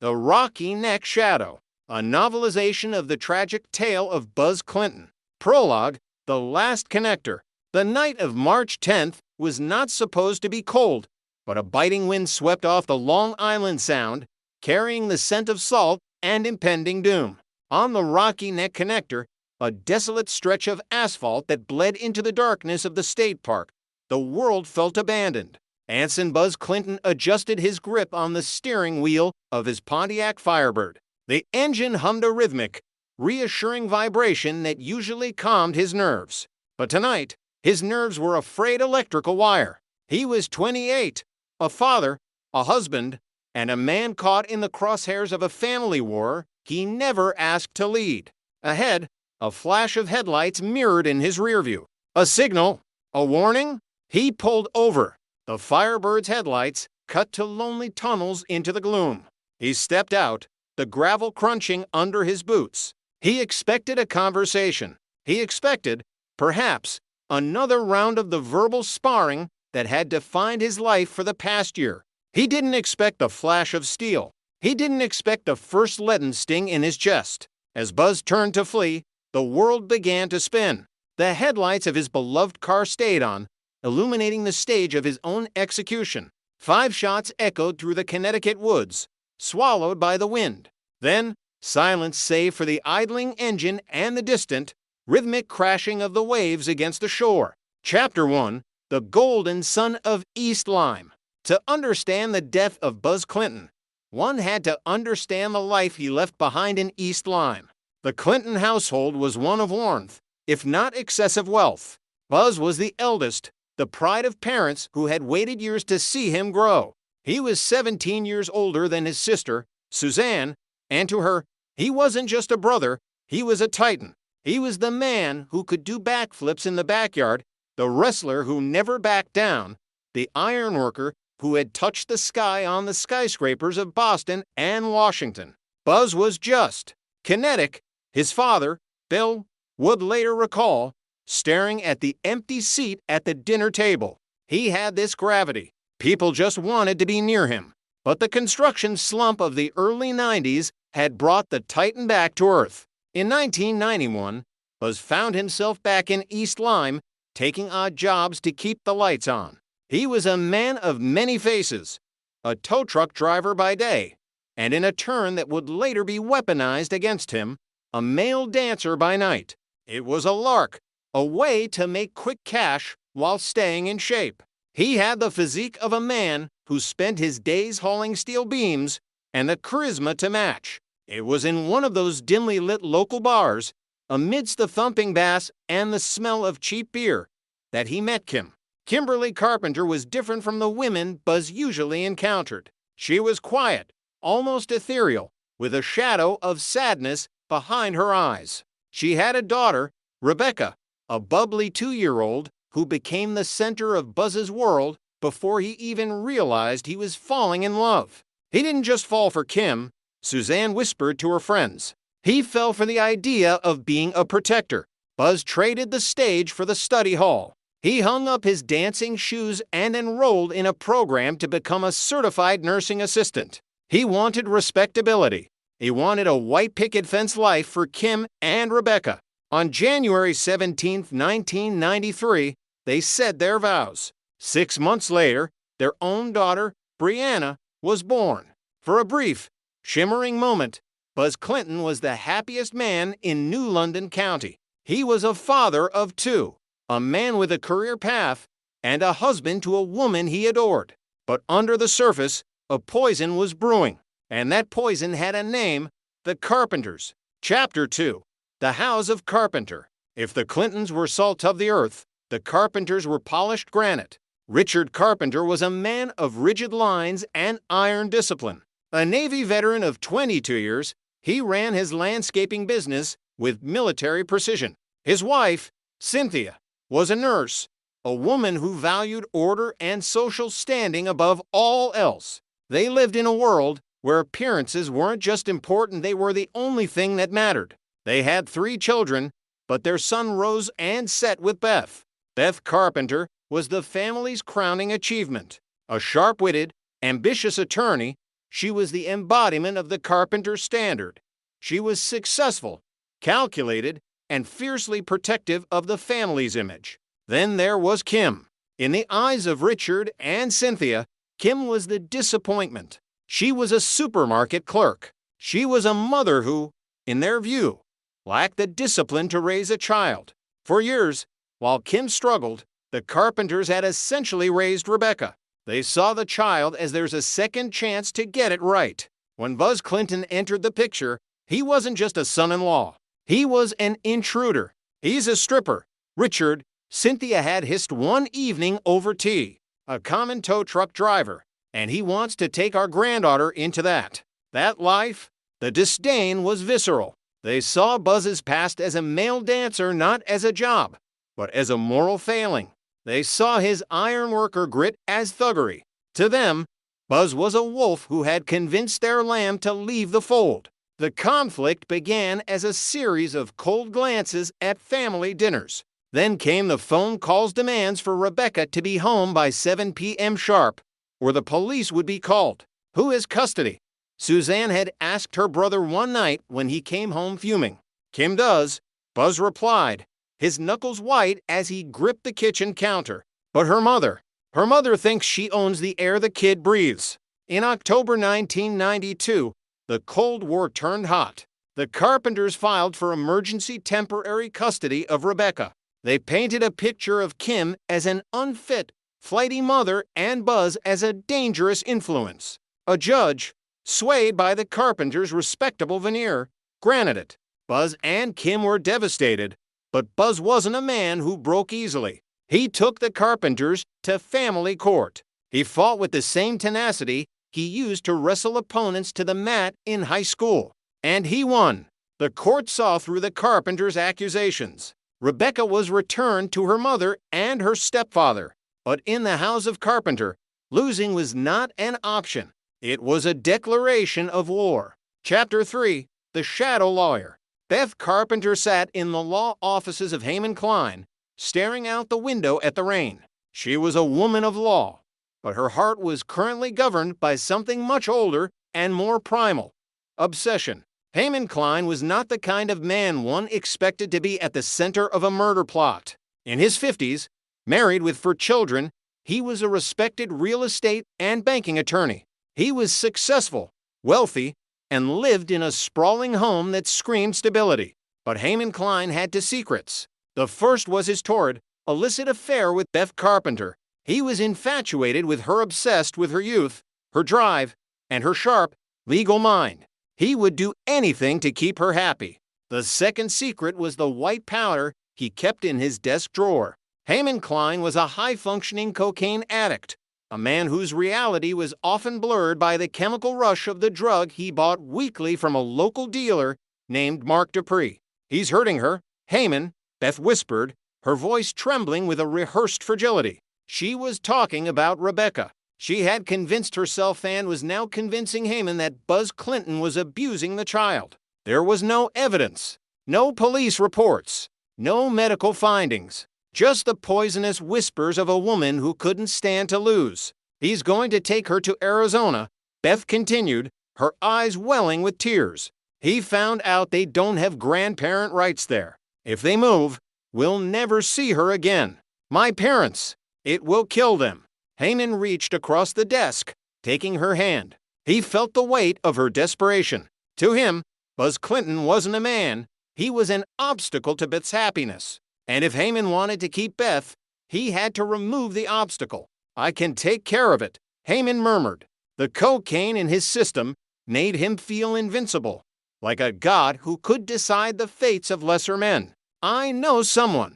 The Rocky Neck Shadow, a novelization of the tragic tale of Buzz Clinton. Prologue, The Last Connector. The night of March 10th was not supposed to be cold, but a biting wind swept off the Long Island Sound, carrying the scent of salt and impending doom. On the Rocky Neck Connector, a desolate stretch of asphalt that bled into the darkness of the state park, the world felt abandoned. Anson Buzz Clinton adjusted his grip on the steering wheel of his Pontiac Firebird. The engine hummed a rhythmic, reassuring vibration that usually calmed his nerves. But tonight, his nerves were a frayed electrical wire. He was 28. A father, a husband, and a man caught in the crosshairs of a family war he never asked to lead. Ahead, a flash of headlights mirrored in his rearview. A signal, a warning. He pulled over. The Firebird's headlights cut to lonely tunnels into the gloom. He stepped out, the gravel crunching under his boots. He expected a conversation. He expected, perhaps, another round of the verbal sparring that had defined his life for the past year. He didn't expect the flash of steel. He didn't expect the first leaden sting in his chest. As Buzz turned to flee, the world began to spin. The headlights of his beloved car stayed on, illuminating the stage of his own execution. 5 shots echoed through the Connecticut woods, swallowed by the wind. Then, silence save for the idling engine and the distant, rhythmic crashing of the waves against the shore. Chapter 1: The Golden Son of East Lyme. To understand the death of Buzz Clinton, one had to understand the life he left behind in East Lyme. The Clinton household was one of warmth, if not excessive wealth. Buzz was the eldest, the pride of parents who had waited years to see him grow. He was 17 years older than his sister, Suzanne, and to her, he wasn't just a brother, he was a titan. He was the man who could do backflips in the backyard, the wrestler who never backed down, the ironworker who had touched the sky on the skyscrapers of Boston and Washington. Buzz was just, kinetic. His father, Bill, would later recall, staring at the empty seat at the dinner table. He had this gravity. People just wanted to be near him. But the construction slump of the early 90s had brought the Titan back to earth. In 1991, Buzz found himself back in East Lyme, taking odd jobs to keep the lights on. He was a man of many faces, a tow truck driver by day, and in a turn that would later be weaponized against him, a male dancer by night. It was a lark, a way to make quick cash while staying in shape. He had the physique of a man who spent his days hauling steel beams and the charisma to match. It was in one of those dimly lit local bars, amidst the thumping bass and the smell of cheap beer, that he met Kim. Kimberly Carpenter was different from the women Buzz usually encountered. She was quiet, almost ethereal, with a shadow of sadness behind her eyes. She had a daughter, Rebecca, a bubbly 2-year-old who became the center of Buzz's world before he even realized he was falling in love. He didn't just fall for Kim, Suzanne whispered to her friends. He fell for the idea of being a protector. Buzz traded the stage for the study hall. He hung up his dancing shoes and enrolled in a program to become a certified nursing assistant. He wanted respectability. He wanted a white picket fence life for Kim and Rebecca. On January 17, 1993, they said their vows. 6 months later, their own daughter, Brianna, was born. For a brief, shimmering moment, Buzz Clinton was the happiest man in New London County. He was a father of 2. A man with a career path, and a husband to a woman he adored. But under the surface, a poison was brewing, and that poison had a name: the Carpenters. Chapter 2: The House of Carpenter. If the Clintons were salt of the earth, the Carpenters were polished granite. Richard Carpenter was a man of rigid lines and iron discipline. A Navy veteran of 22 years, he ran his landscaping business with military precision. His wife, Cynthia, was a nurse, a woman who valued order and social standing above all else. They lived in a world where appearances weren't just important, they were the only thing that mattered. They had 3 children, but their son rose and set with Beth. Beth Carpenter was the family's crowning achievement. A sharp-witted, ambitious attorney, she was the embodiment of the Carpenter standard. She was successful, calculated, and fiercely protective of the family's image. Then there was Kim. In the eyes of Richard and Cynthia, Kim was the disappointment. She was a supermarket clerk. She was a mother who, in their view, lacked the discipline to raise a child. For years, while Kim struggled, the Carpenters had essentially raised Rebecca. They saw the child as there's a second chance to get it right. When Buzz Clinton entered the picture, he wasn't just a son-in-law. He was an intruder. He's a stripper. Richard, Cynthia had hissed one evening over tea. A common tow truck driver. And he wants to take our granddaughter into that. That life, the disdain was visceral. They saw Buzz's past as a male dancer not as a job, but as a moral failing. They saw his ironworker grit as thuggery. To them, Buzz was a wolf who had convinced their lamb to leave the fold. The conflict began as a series of cold glances at family dinners. Then came the phone calls demands for Rebecca to be home by 7 p.m. sharp. or the police would be called. Who has custody? Suzanne had asked her brother one night when he came home fuming. Kim does, Buzz replied, his knuckles white as he gripped the kitchen counter. But her mother thinks she owns the air the kid breathes. In October 1992, the Cold War turned hot. The Carpenters filed for emergency temporary custody of Rebecca. They painted a picture of Kim as an unfit, flighty mother and Buzz as a dangerous influence. A judge, swayed by the Carpenters' respectable veneer, granted it. Buzz and Kim were devastated, but Buzz wasn't a man who broke easily. He took the Carpenters to family court. He fought with the same tenacity he used to wrestle opponents to the mat in high school. And he won. The court saw through the Carpenters' accusations. Rebecca was returned to her mother and her stepfather. But in the House of Carpenter, losing was not an option. It was a declaration of war. Chapter 3, The Shadow Lawyer. Beth Carpenter sat in the law offices of Haman Klein, staring out the window at the rain. She was a woman of law, but her heart was currently governed by something much older and more primal: obsession. Haman Klein was not the kind of man one expected to be at the center of a murder plot. In his 50s, married with 4 children, he was a respected real estate and banking attorney. He was successful, wealthy, and lived in a sprawling home that screamed stability. But Haman Klein had 2 secrets. The first was his torrid, illicit affair with Beth Carpenter. He was infatuated with her, obsessed with her youth, her drive, and her sharp, legal mind. He would do anything to keep her happy. The second secret was the white powder he kept in his desk drawer. Haman Klein was a high-functioning cocaine addict, a man whose reality was often blurred by the chemical rush of the drug he bought weekly from a local dealer named Mark Dupree. "He's hurting her, Haman," Beth whispered, her voice trembling with a rehearsed fragility. She was talking about Rebecca. She had convinced herself and was now convincing Haman that Buzz Clinton was abusing the child. There was no evidence, no police reports, no medical findings, just the poisonous whispers of a woman who couldn't stand to lose. "He's going to take her to Arizona," Beth continued, her eyes welling with tears. "He found out they don't have grandparent rights there. If they move, we'll never see her again. My parents, it will kill them." Haman reached across the desk, taking her hand. He felt the weight of her desperation. To him, Buzz Clinton wasn't a man. He was an obstacle to Beth's happiness. And if Haman wanted to keep Beth, he had to remove the obstacle. "I can take care of it," Haman murmured. The cocaine in his system made him feel invincible, like a god who could decide the fates of lesser men. "I know someone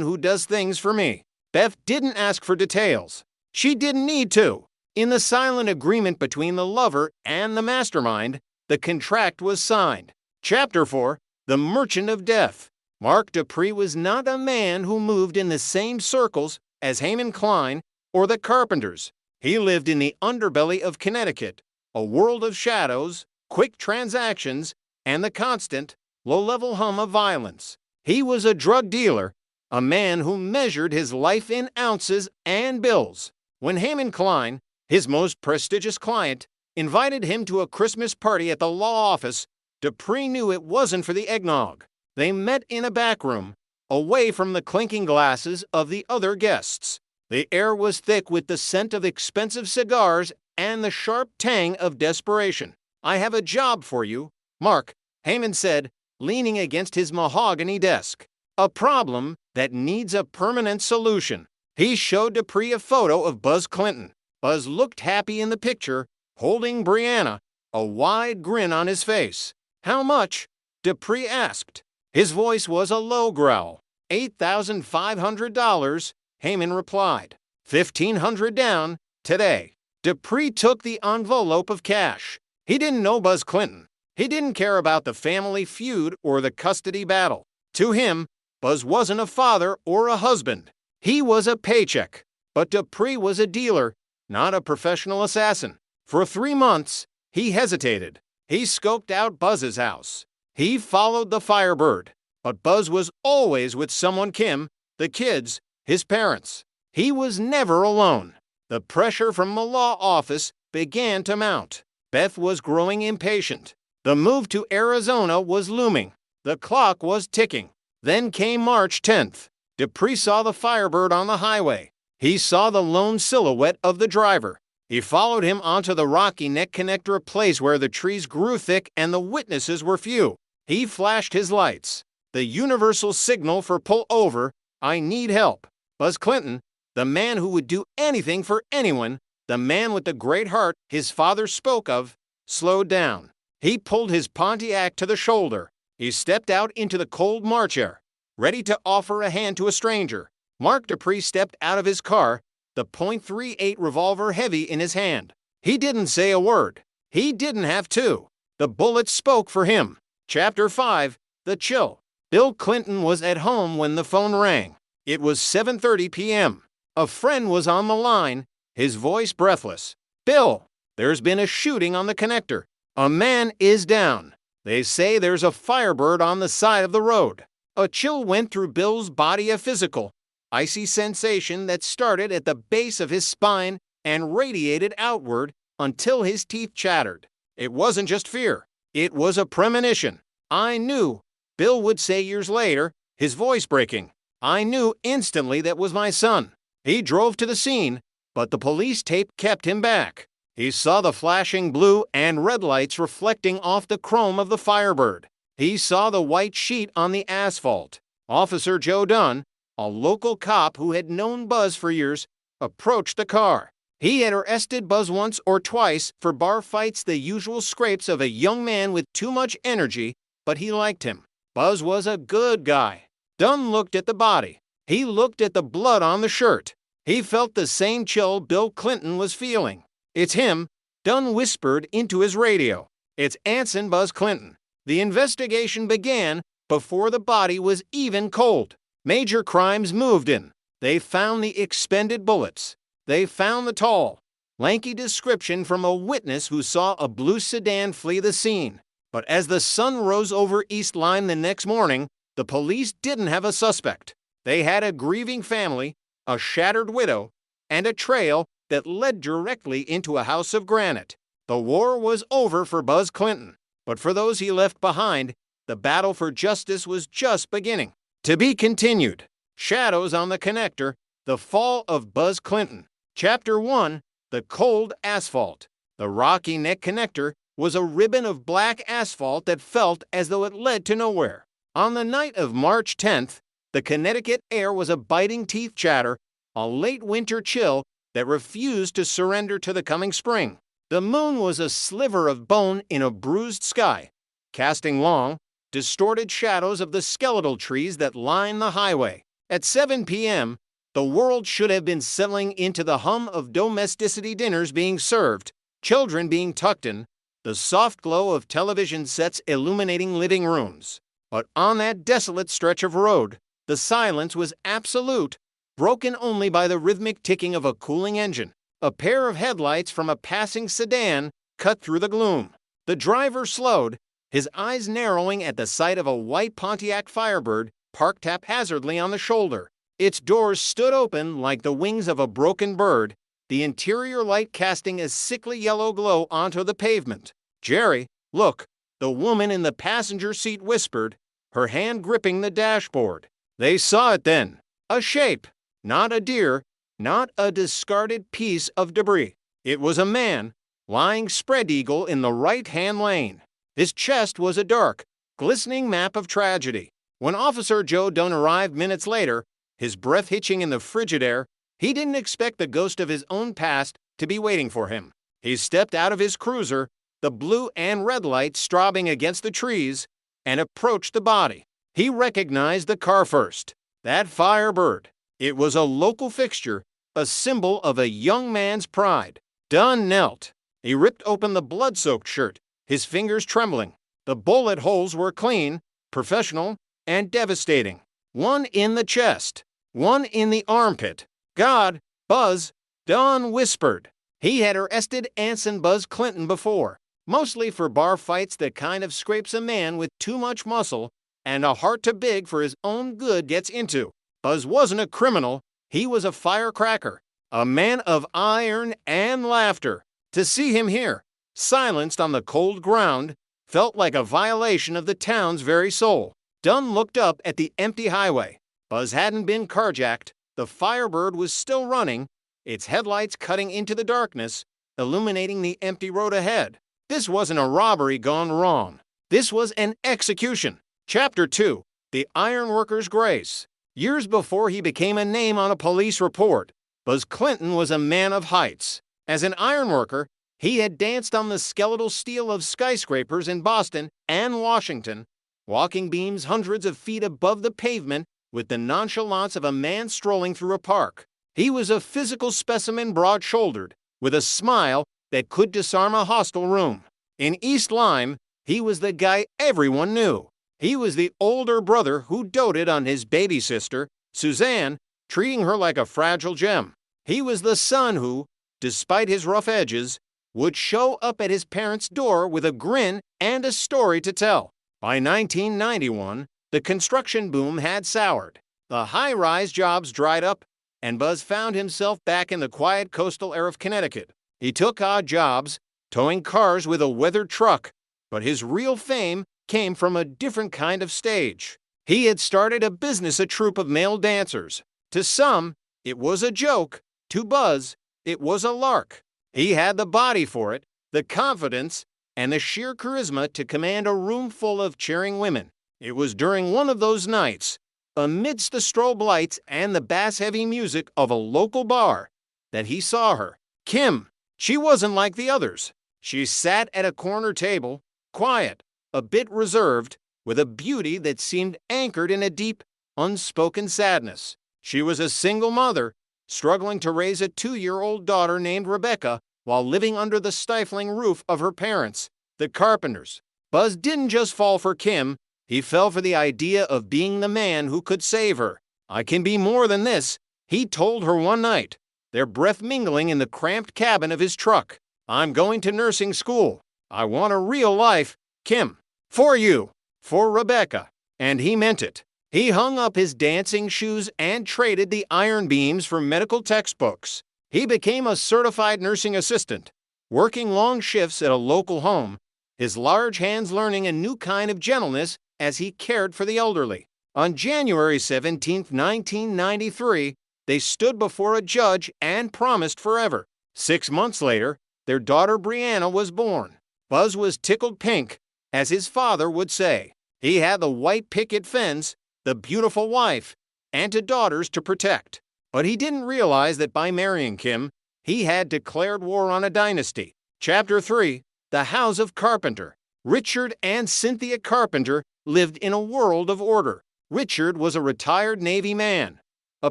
who does things for me." Beth didn't ask for details. She didn't need to. In the silent agreement between the lover and the mastermind, the contract was signed. Chapter 4, The Merchant of Death. Mark Dupree was not a man who moved in the same circles as Haman Klein or the Carpenters. He lived in the underbelly of Connecticut, a world of shadows, quick transactions, and the constant, low-level hum of violence. He was a drug dealer, a man who measured his life in ounces and bills. When Haman Klein, his most prestigious client, invited him to a Christmas party at the law office, Dupree knew it wasn't for the eggnog. They met in a back room, away from the clinking glasses of the other guests. The air was thick with the scent of expensive cigars and the sharp tang of desperation. "I have a job for you, Mark," Haman said, leaning against his mahogany desk. "A problem that needs a permanent solution." He showed Dupree a photo of Buzz Clinton. Buzz looked happy in the picture, holding Brianna, a wide grin on his face. "How much?" Dupree asked. His voice was a low growl. $8,500, Haman replied. $1,500 down, today. Dupree took the envelope of cash. He didn't know Buzz Clinton. He didn't care about the family feud or the custody battle. To him, Buzz wasn't a father or a husband. He was a paycheck. But Dupree was a dealer, not a professional assassin. For 3 months, he hesitated. He scoped out Buzz's house. He followed the Firebird. But Buzz was always with someone: Kim, the kids, his parents. He was never alone. The pressure from the law office began to mount. Beth was growing impatient. The move to Arizona was looming. The clock was ticking. Then came March 10th. Dupree saw the Firebird on the highway. He saw the lone silhouette of the driver. He followed him onto the Rocky Neck Connector, a place where the trees grew thick and the witnesses were few. He flashed his lights. The universal signal for pull over, I need help. Buzz Clinton, the man who would do anything for anyone, the man with the great heart his father spoke of, slowed down. He pulled his Pontiac to the shoulder. He stepped out into the cold March air, ready to offer a hand to a stranger. Mark Dupree stepped out of his car, the .38 revolver heavy in his hand. He didn't say a word. He didn't have to. The bullet spoke for him. Chapter 5, The Chill. Bill Clinton was at home when the phone rang. It was 7:30 p.m. A friend was on the line, his voice breathless. Bill, there's been a shooting on the connector. A man is down. They say there's a Firebird on the side of the road. A chill went through Bill's body, a physical, icy sensation that started at the base of his spine and radiated outward until his teeth chattered. It wasn't just fear. It was a premonition. I knew, Bill would say years later, his voice breaking. I knew instantly that was my son. He drove to the scene, but the police tape kept him back. He saw the flashing blue and red lights reflecting off the chrome of the Firebird. He saw the white sheet on the asphalt. Officer Joe Dunn, a local cop who had known Buzz for years, approached the car. He had arrested Buzz once or twice for bar fights, the usual scrapes of a young man with too much energy, but he liked him. Buzz was a good guy. Dunn looked at the body. He looked at the blood on the shirt. He felt the same chill Bill Clinton was feeling. It's him, Dunn whispered into his radio. It's Anson Buzz Clinton. The investigation began before the body was even cold. Major crimes moved in. They found the expended bullets. They found the tall, lanky description from a witness who saw a blue sedan flee the scene. But as the sun rose over East Line the next morning, the police didn't have a suspect. They had a grieving family, a shattered widow, and a trail that led directly into a house of granite. The war was over for Buzz Clinton, but for those he left behind, the battle for justice was just beginning. To be continued. Shadows on the Connector, The Fall of Buzz Clinton. Chapter 1, The Cold Asphalt. The Rocky Neck Connector was a ribbon of black asphalt that felt as though it led to nowhere. On the night of March 10th, the Connecticut air was a biting teeth chatter, a late winter chill that refused to surrender to the coming spring. The moon was a sliver of bone in a bruised sky, casting long, distorted shadows of the skeletal trees that line the highway. At 7 p.m., the world should have been settling into the hum of domesticity, dinners being served, children being tucked in, the soft glow of television sets illuminating living rooms. But on that desolate stretch of road, the silence was absolute, broken only by the rhythmic ticking of a cooling engine. A pair of headlights from a passing sedan cut through the gloom. The driver slowed, his eyes narrowing at the sight of a white Pontiac Firebird parked haphazardly on the shoulder. Its doors stood open like the wings of a broken bird, the interior light casting a sickly yellow glow onto the pavement. "Jerry, look," the woman in the passenger seat whispered, her hand gripping the dashboard. They saw it then. A shape. Not a deer, not a discarded piece of debris. It was a man, lying spread eagle in the right-hand lane. His chest was a dark, glistening map of tragedy. When Officer Joe Dunn arrived minutes later, his breath hitching in the frigid air, he didn't expect the ghost of his own past to be waiting for him. He stepped out of his cruiser, the blue and red lights strobing against the trees, and approached the body. He recognized the car first. That Firebird. It was a local fixture, a symbol of a young man's pride. Dunn knelt. He ripped open the blood-soaked shirt, his fingers trembling. The bullet holes were clean, professional, and devastating. One in the chest, one in the armpit. "God, Buzz," Dunn whispered. He had arrested Anson Buzz Clinton before, mostly for bar fights, that kind of scrapes a man with too much muscle and a heart too big for his own good gets into. Buzz wasn't a criminal, he was a firecracker, a man of iron and laughter. To see him here, silenced on the cold ground, felt like a violation of the town's very soul. Dunn looked up at the empty highway. Buzz hadn't been carjacked. The Firebird was still running, its headlights cutting into the darkness, illuminating the empty road ahead. This wasn't a robbery gone wrong. This was an execution. Chapter 2, The Ironworker's Grace. Years before he became a name on a police report, Buzz Clinton was a man of heights. As an ironworker, he had danced on the skeletal steel of skyscrapers in Boston and Washington, walking beams hundreds of feet above the pavement with the nonchalance of a man strolling through a park. He was a physical specimen, broad-shouldered, with a smile that could disarm a hostile room. In East Lyme, he was the guy everyone knew. He was the older brother who doted on his baby sister, Suzanne, treating her like a fragile gem. He was the son who, despite his rough edges, would show up at his parents' door with a grin and a story to tell. By 1991, the construction boom had soured. The high-rise jobs dried up, and Buzz found himself back in the quiet coastal air of Connecticut. He took odd jobs, towing cars with a weathered truck, but his real fame came from a different kind of stage. He had started a business, a troupe of male dancers. To some, it was a joke. To Buzz, it was a lark. He had the body for it, the confidence, and the sheer charisma to command a room full of cheering women. It was during one of those nights, amidst the strobe lights and the bass-heavy music of a local bar, that he saw her. Kim. She wasn't like the others. She sat at a corner table, quiet, a bit reserved, with a beauty that seemed anchored in a deep, unspoken sadness. She was a single mother, struggling to raise a 2-year-old daughter named Rebecca while living under the stifling roof of her parents, the carpenters. Buzz didn't just fall for Kim, he fell for the idea of being the man who could save her. "I can be more than this," he told her one night, their breath mingling in the cramped cabin of his truck. "I'm going to nursing school. I want a real life, Kim. For you. For Rebecca." And he meant it. He hung up his dancing shoes and traded the iron beams for medical textbooks. He became a certified nursing assistant, working long shifts at a local home, his large hands learning a new kind of gentleness as he cared for the elderly. On January 17, 1993, they stood before a judge and promised forever. 6 months later, their daughter Brianna was born. Buzz was tickled pink, as his father would say. He had the white picket fence, the beautiful wife, and 2 daughters to protect. But he didn't realize that by marrying Kim, he had declared war on a dynasty. Chapter 3, The House of Carpenter. Richard and Cynthia Carpenter lived in a world of order. Richard was a retired Navy man, a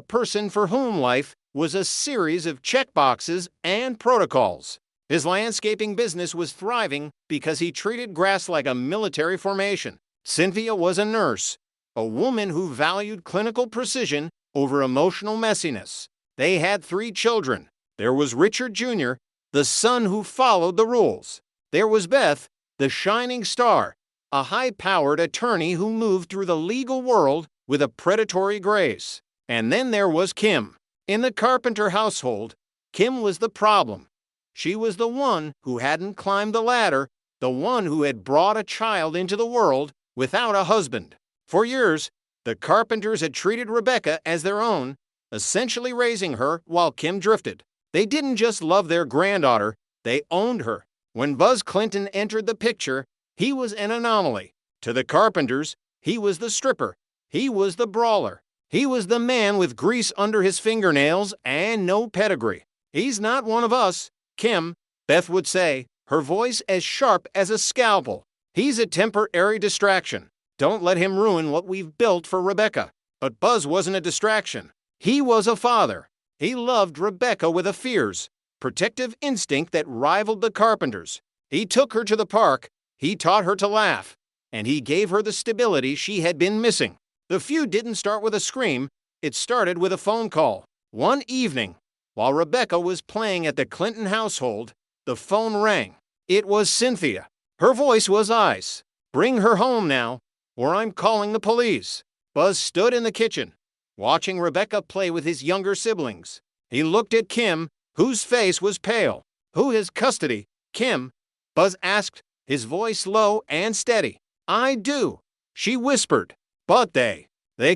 person for whom life was a series of checkboxes and protocols. His landscaping business was thriving because he treated grass like a military formation. Cynthia was a nurse, a woman who valued clinical precision over emotional messiness. They had 3 children. There was Richard Jr., the son who followed the rules. There was Beth, the shining star, a high-powered attorney who moved through the legal world with a predatory grace. And then there was Kim. In the Carpenter household, Kim was the problem. She was the one who hadn't climbed the ladder, the one who had brought a child into the world without a husband. For years, the Carpenters had treated Rebecca as their own, essentially raising her while Kim drifted. They didn't just love their granddaughter, they owned her. When Buzz Clinton entered the picture, he was an anomaly. To the Carpenters, he was the stripper. He was the brawler. He was the man with grease under his fingernails and no pedigree. "He's not one of us, Kim," Beth would say, her voice as sharp as a scalpel. "He's a temporary distraction. Don't let him ruin what we've built for Rebecca." But Buzz wasn't a distraction. He was a father. He loved Rebecca with a fierce, protective instinct that rivaled the Carpenters. He took her to the park, he taught her to laugh, and he gave her the stability she had been missing. The feud didn't start with a scream, it started with a phone call. One evening, while Rebecca was playing at the Clinton household, the phone rang. It was Cynthia. Her voice was ice. "Bring her home now, or I'm calling the police." Buzz stood in the kitchen, watching Rebecca play with his younger siblings. He looked at Kim, whose face was pale. Who has custody? Kim, Buzz asked, his voice low and steady. I do, she whispered. But they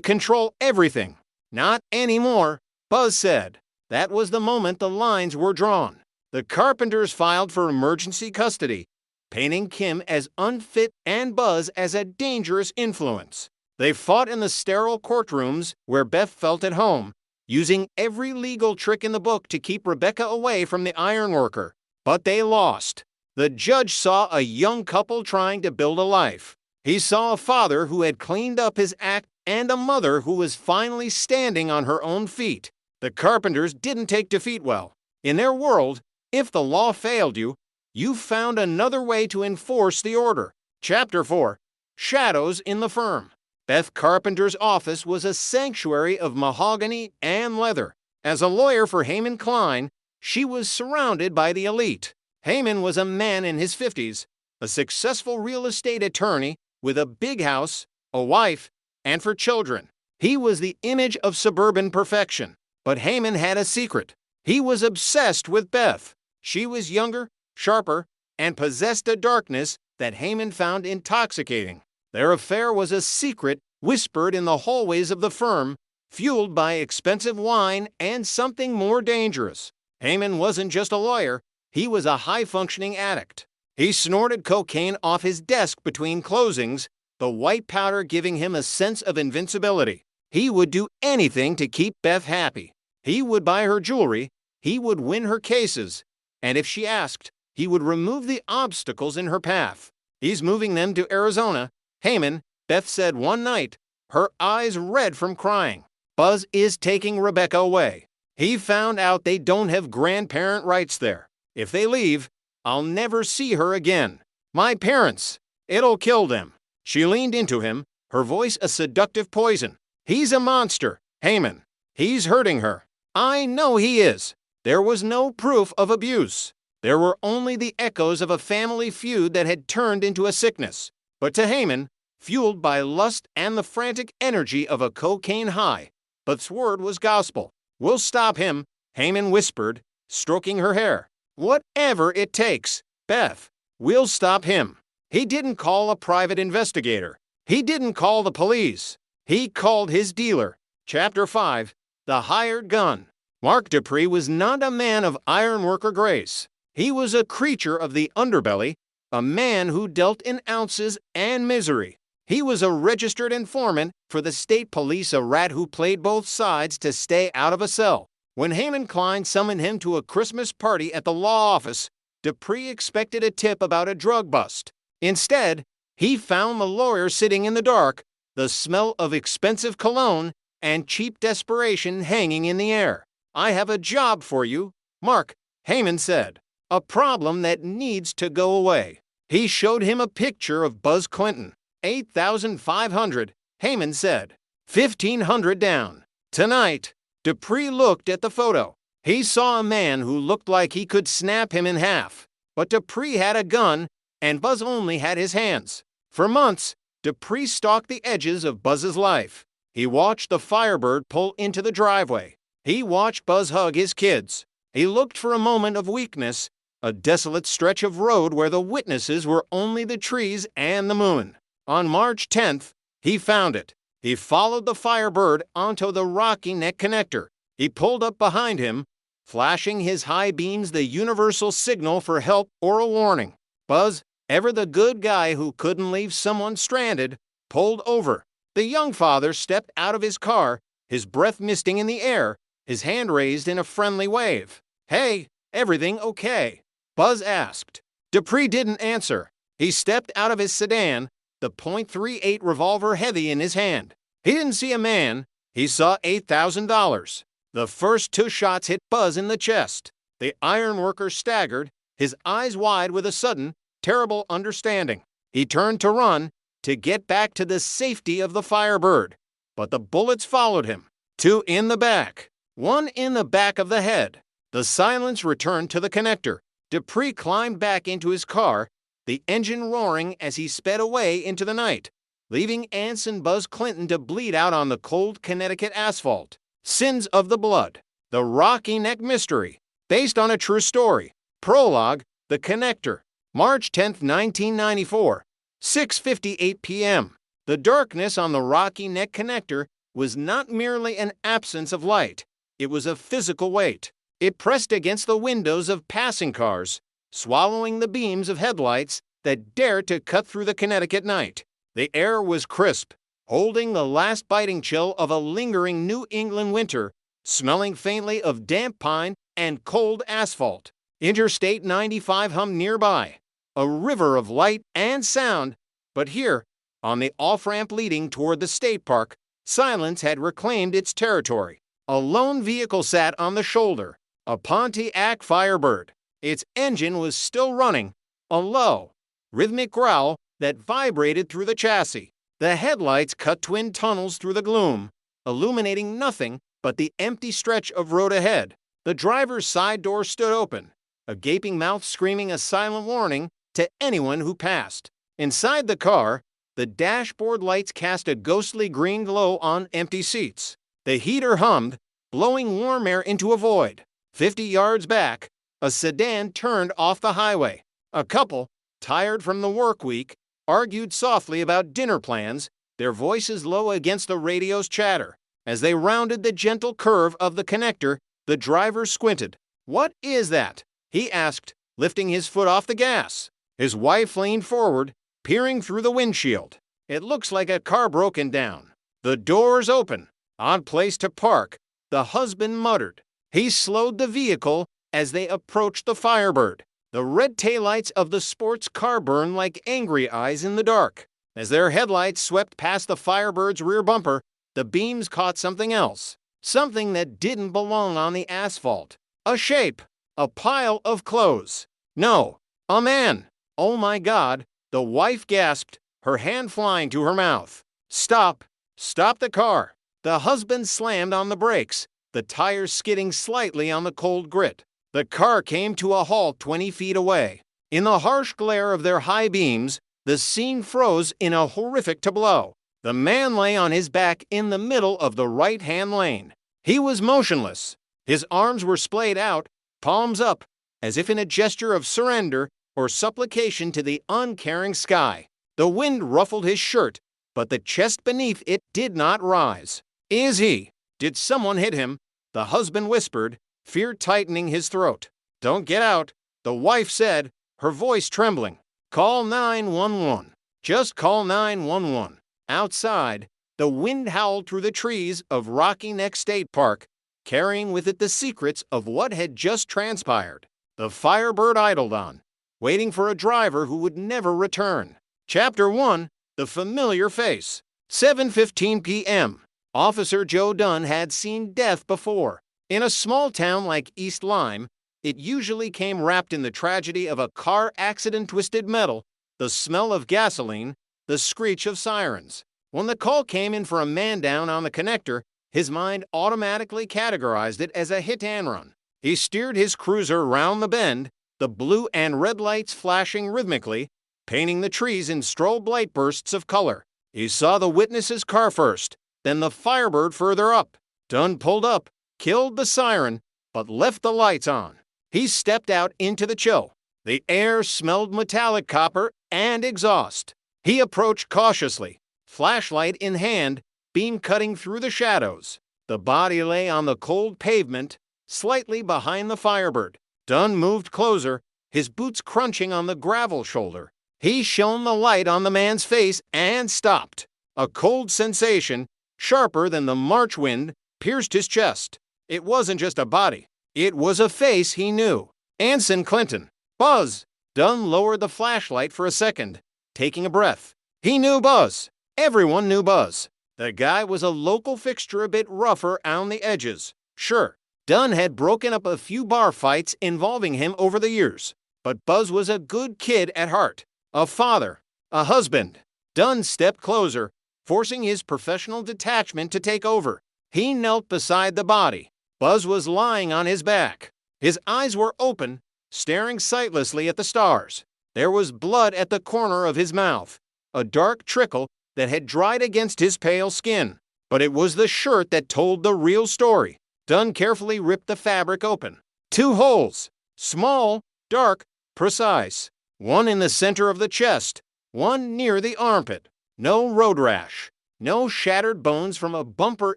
control everything. Not anymore, Buzz said. That was the moment the lines were drawn. The Carpenters filed for emergency custody, painting Kim as unfit and Buzz as a dangerous influence. They fought in the sterile courtrooms where Beth felt at home, using every legal trick in the book to keep Rebecca away from the ironworker. But they lost. The judge saw a young couple trying to build a life. He saw a father who had cleaned up his act and a mother who was finally standing on her own feet. The Carpenters didn't take defeat well. In their world, if the law failed you, you found another way to enforce the order. Chapter 4. Shadows in the Firm. Beth Carpenter's office was a sanctuary of mahogany and leather. As a lawyer for Heyman Klein, she was surrounded by the elite. Heyman was a man in his 50s, a successful real estate attorney with a big house, a wife, and 4 children. He was the image of suburban perfection. But Heyman had a secret. He was obsessed with Beth. She was younger, sharper, and possessed a darkness that Heyman found intoxicating. Their affair was a secret whispered in the hallways of the firm, fueled by expensive wine and something more dangerous. Heyman wasn't just a lawyer, he was a high-functioning addict. He snorted cocaine off his desk between closings, the white powder giving him a sense of invincibility. He would do anything to keep Beth happy. He would buy her jewelry, he would win her cases, and if she asked, he would remove the obstacles in her path. He's moving them to Arizona. Heyman, Beth said one night, her eyes red from crying. Buzz is taking Rebecca away. He found out they don't have grandparent rights there. If they leave, I'll never see her again. My parents, it'll kill them. She leaned into him, her voice a seductive poison. He's a monster, Heyman. He's hurting her. I know he is. There was no proof of abuse. There were only the echoes of a family feud that had turned into a sickness. But to Heyman, fueled by lust and the frantic energy of a cocaine high, Beth's word was gospel. We'll stop him, Heyman whispered, stroking her hair. Whatever it takes, Beth, we'll stop him. He didn't call a private investigator. He didn't call the police. He called his dealer. Chapter 5. The Hired Gun. Mark Dupree was not a man of ironworker grace. He was a creature of the underbelly, a man who dealt in ounces and misery. He was a registered informant for the state police, a rat who played both sides to stay out of a cell. When Heyman Klein summoned him to a Christmas party at the law office, Dupree expected a tip about a drug bust. Instead, he found the lawyer sitting in the dark, the smell of expensive cologne and cheap desperation hanging in the air. I have a job for you, Mark, Heyman said. A problem that needs to go away. He showed him a picture of Buzz Clinton. $8,500, Heyman said. $1,500 down. Tonight, Dupree looked at the photo. He saw a man who looked like he could snap him in half. But Dupree had a gun, and Buzz only had his hands. For months, Dupree stalked the edges of Buzz's life. He watched the Firebird pull into the driveway. He watched Buzz hug his kids. He looked for a moment of weakness, a desolate stretch of road where the witnesses were only the trees and the moon. On March 10th, he found it. He followed the Firebird onto the Rocky Neck connector. He pulled up behind him, flashing his high beams the universal signal for help or a warning. Buzz, ever the good guy who couldn't leave someone stranded, pulled over. The young father stepped out of his car, his breath misting in the air, his hand raised in a friendly wave. Hey, everything okay? Buzz asked. Dupree didn't answer. He stepped out of his sedan, the .38 revolver heavy in his hand. He didn't see a man. He saw $8,000. The first 2 shots hit Buzz in the chest. The ironworker staggered, his eyes wide with a sudden, terrible understanding. He turned to run, to get back to the safety of the Firebird. But the bullets followed him. 2 in the back. 1 in the back of the head. The silence returned to the connector. Dupree climbed back into his car, the engine roaring as he sped away into the night, leaving Anson Buzz Clinton to bleed out on the cold Connecticut asphalt. Sins of the blood. The Rocky Neck Mystery, based on a true story. Prologue, The Connector, March 10, 1994, 6:58 p.m. The darkness on the Rocky Neck Connector was not merely an absence of light. It was a physical weight. It pressed against the windows of passing cars, swallowing the beams of headlights that dared to cut through the Connecticut night. The air was crisp, holding the last biting chill of a lingering New England winter, smelling faintly of damp pine and cold asphalt. Interstate 95 hummed nearby, a river of light and sound, but here, on the off-ramp leading toward the state park, silence had reclaimed its territory. A lone vehicle sat on the shoulder, a Pontiac Firebird. Its engine was still running, a low, rhythmic growl that vibrated through the chassis. The headlights cut twin tunnels through the gloom, illuminating nothing but the empty stretch of road ahead. The driver's side door stood open, a gaping mouth screaming a silent warning to anyone who passed. Inside the car, the dashboard lights cast a ghostly green glow on empty seats. The heater hummed, blowing warm air into a void. 50 yards back, a sedan turned off the highway. A couple, tired from the work week, argued softly about dinner plans, their voices low against the radio's chatter. As they rounded the gentle curve of the connector, the driver squinted. "What is that?" he asked, lifting his foot off the gas. His wife leaned forward, peering through the windshield. "It looks like a car broken down." "The door's open. Odd place to park," the husband muttered. He slowed the vehicle as they approached the Firebird. The red taillights of the sports car burned like angry eyes in the dark. As their headlights swept past the Firebird's rear bumper, the beams caught something else. Something that didn't belong on the asphalt. A shape. A pile of clothes. No, a man. "Oh my God," the wife gasped, her hand flying to her mouth. "Stop. Stop the car." The husband slammed on the brakes, the tires skidding slightly on the cold grit. The car came to a halt 20 feet away. In the harsh glare of their high beams, the scene froze in a horrific tableau. The man lay on his back in the middle of the right-hand lane. He was motionless. His arms were splayed out, palms up, as if in a gesture of surrender or supplication to the uncaring sky. The wind ruffled his shirt, but the chest beneath it did not rise. "Is he? Did someone hit him?" the husband whispered, fear tightening his throat. "Don't get out," the wife said, her voice trembling. "Call 911. Just call 911. Outside, the wind howled through the trees of Rocky Neck State Park, carrying with it the secrets of what had just transpired. The Firebird idled on, waiting for a driver who would never return. Chapter 1, The Familiar Face. 7:15 p.m. Officer Joe Dunn had seen death before. In a small town like East Lyme, it usually came wrapped in the tragedy of a car accident-twisted metal, the smell of gasoline, the screech of sirens. When the call came in for a man down on the connector, his mind automatically categorized it as a hit-and-run. He steered his cruiser round the bend, the blue and red lights flashing rhythmically, painting the trees in strobe light bursts of color. He saw the witness's car first, then the Firebird further up. Dunn pulled up, killed the siren, but left the lights on. He stepped out into the chill. The air smelled metallic copper and exhaust. He approached cautiously, flashlight in hand, beam cutting through the shadows. The body lay on the cold pavement, slightly behind the Firebird. Dunn moved closer, his boots crunching on the gravel shoulder. He shone the light on the man's face and stopped. A cold sensation, sharper than the March wind, pierced his chest. It wasn't just a body. It was a face he knew. Anson Clinton. "Buzz!" Dunn lowered the flashlight for a second, taking a breath. He knew Buzz. Everyone knew Buzz. The guy was a local fixture, a bit rougher on the edges. Sure, Dunn had broken up a few bar fights involving him over the years, but Buzz was a good kid at heart. A father. A husband. Dunn stepped closer, forcing his professional detachment to take over. He knelt beside the body. Buzz was lying on his back. His eyes were open, staring sightlessly at the stars. There was blood at the corner of his mouth, a dark trickle that had dried against his pale skin. But it was the shirt that told the real story. Dunn carefully ripped the fabric open. 2 holes. Small, dark, precise. One in the center of the chest. One near the armpit. No road rash. No shattered bones from a bumper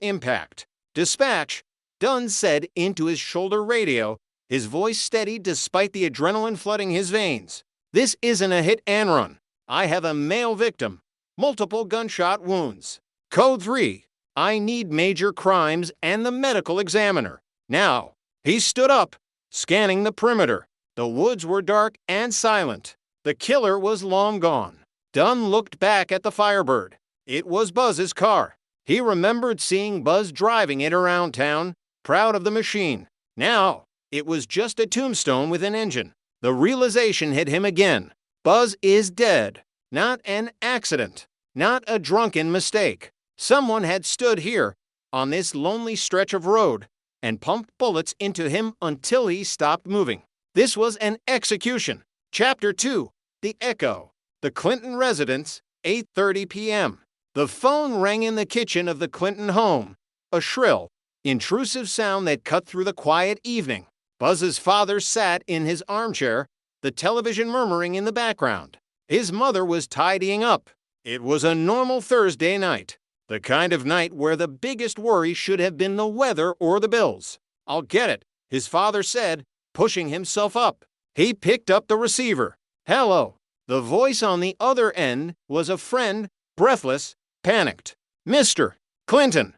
impact. Dispatch, Dunn said into his shoulder radio, his voice steady despite the adrenaline flooding his veins. This isn't a hit and run. I have a male victim. Multiple gunshot wounds. Code 3. I need major crimes and the medical examiner. Now. He stood up, scanning the perimeter. The woods were dark and silent. The killer was long gone. Dunn looked back at the Firebird. It was Buzz's car. He remembered seeing Buzz driving it around town, proud of the machine. Now, it was just a tombstone with an engine. The realization hit him again. Buzz is dead. Not an accident. Not a drunken mistake. Someone had stood here, on this lonely stretch of road, and pumped bullets into him until he stopped moving. This was an execution. Chapter 2. The Echo. The Clinton residence, 8:30 p.m. The phone rang in the kitchen of the Clinton home, a shrill, intrusive sound that cut through the quiet evening. Buzz's father sat in his armchair, the television murmuring in the background. His mother was tidying up. It was a normal Thursday night, the kind of night where the biggest worry should have been the weather or the bills. I'll get it, his father said, pushing himself up. He picked up the receiver. Hello. The voice on the other end was a friend, breathless, panicked. Mr. Clinton,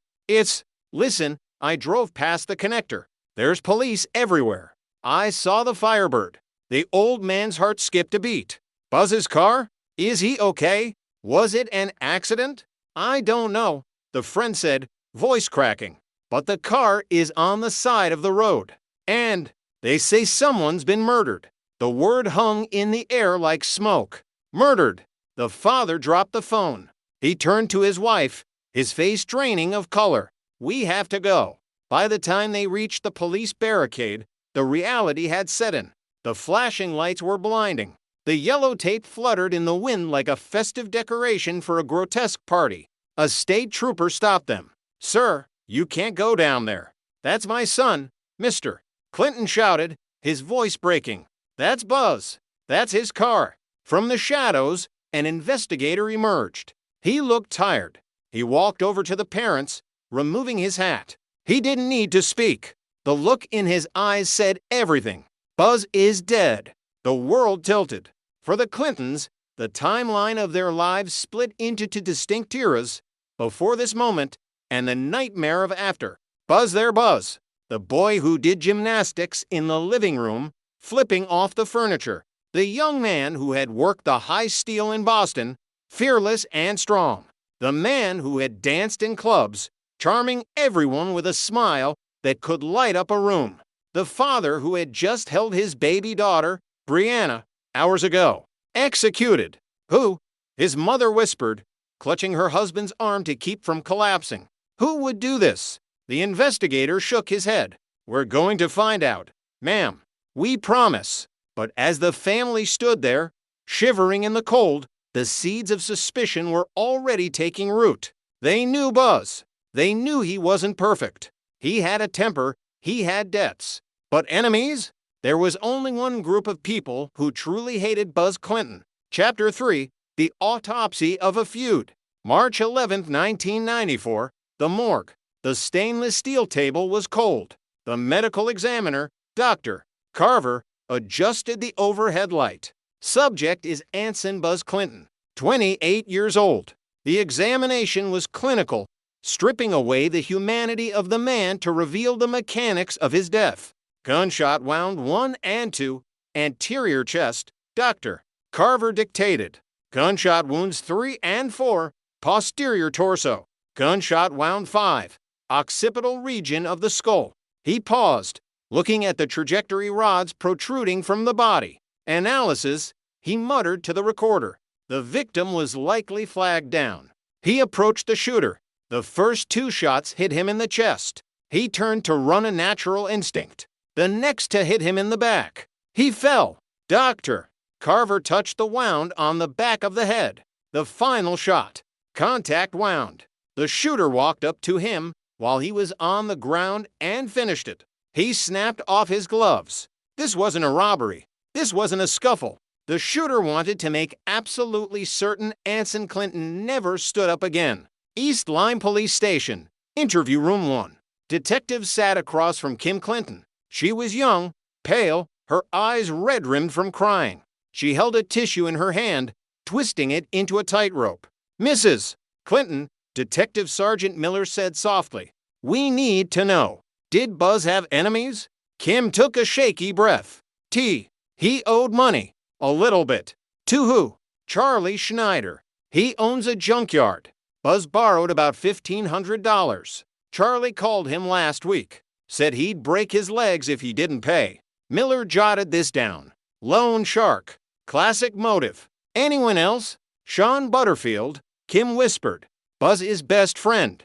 listen, I drove past the connector. There's police everywhere. I saw the Firebird. The old man's heart skipped a beat. Buzz's car? Is he okay? Was it an accident? I don't know, the friend said, voice cracking. But the car is on the side of the road. And they say someone's been murdered. The word hung in the air like smoke. Murdered. The father dropped the phone. He turned to his wife, his face draining of color. We have to go. By the time they reached the police barricade, the reality had set in. The flashing lights were blinding. The yellow tape fluttered in the wind like a festive decoration for a grotesque party. A state trooper stopped them. Sir, you can't go down there. That's my son, Mr. Clinton shouted, his voice breaking. That's Buzz. That's his car. From the shadows, an investigator emerged. He looked tired. He walked over to the parents, removing his hat. He didn't need to speak. The look in his eyes said everything. Buzz is dead. The world tilted. For the Clintons, the timeline of their lives split into 2 distinct eras, before this moment and the nightmare of after. Buzz their Buzz, the boy who did gymnastics in the living room, flipping off the furniture. The young man who had worked the high steel in Boston, fearless and strong. The man who had danced in clubs, charming everyone with a smile that could light up a room. The father who had just held his baby daughter, Brianna, hours ago. Executed. Who? His mother whispered, clutching her husband's arm to keep from collapsing. Who would do this? The investigator shook his head. We're going to find out. Ma'am, we promise. But as the family stood there, shivering in the cold, the seeds of suspicion were already taking root. They knew Buzz. They knew he wasn't perfect. He had a temper. He had debts. But enemies? There was only one group of people who truly hated Buzz Clinton. Chapter 3, The Autopsy of a Feud. March 11, 1994, the morgue. The stainless steel table was cold. The medical examiner, Dr. Carver, adjusted the overhead light. Subject is Anson Buzz Clinton, 28 years old. The examination was clinical, stripping away the humanity of the man to reveal the mechanics of his death. Gunshot wound 1 and 2, anterior chest, Dr. Carver dictated. Gunshot wounds 3 and 4, posterior torso. Gunshot wound 5, occipital region of the skull. He paused, looking at the trajectory rods protruding from the body. Analysis, he muttered to the recorder. The victim was likely flagged down. He approached the shooter. The first 2 shots hit him in the chest. He turned to run a natural instinct. The next to hit him in the back. He fell. Dr. Carver touched the wound on the back of the head. The final shot. Contact wound. The shooter walked up to him, while he was on the ground and finished it. He snapped off his gloves. This wasn't a robbery. This wasn't a scuffle. The shooter wanted to make absolutely certain Anson Clinton never stood up again. East Lyme Police Station, Interview Room 1. Detectives sat across from Kim Clinton. She was young, pale, her eyes red-rimmed from crying. She held a tissue in her hand, twisting it into a tightrope. "Mrs. Clinton," Detective Sergeant Miller said softly, "we need to know, did Buzz have enemies?" Kim took a shaky breath. He owed money. A little bit. To who? Charlie Schneider. He owns a junkyard. Buzz borrowed about $1,500. Charlie called him last week. Said he'd break his legs if he didn't pay. Miller jotted this down. Loan shark. Classic motive. Anyone else? Sean Butterfield. Kim whispered. Buzz is best friend.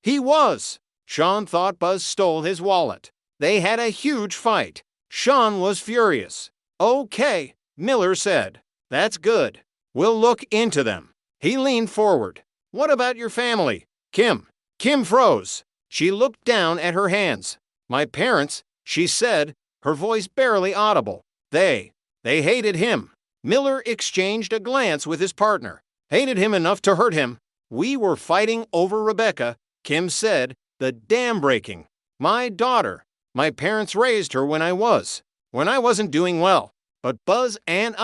He was. Sean thought Buzz stole his wallet. They had a huge fight. Sean was furious. "Okay," Miller said. "That's good. We'll look into them." He leaned forward. "What about your family?" Kim froze. She looked down at her hands. "My parents," she said, her voice barely audible. They hated him." Miller exchanged a glance with his partner. "Hated him enough to hurt him. We were fighting over Rebecca," Kim said, "the dam breaking. My daughter. My parents raised her when I wasn't doing well. But Buzz and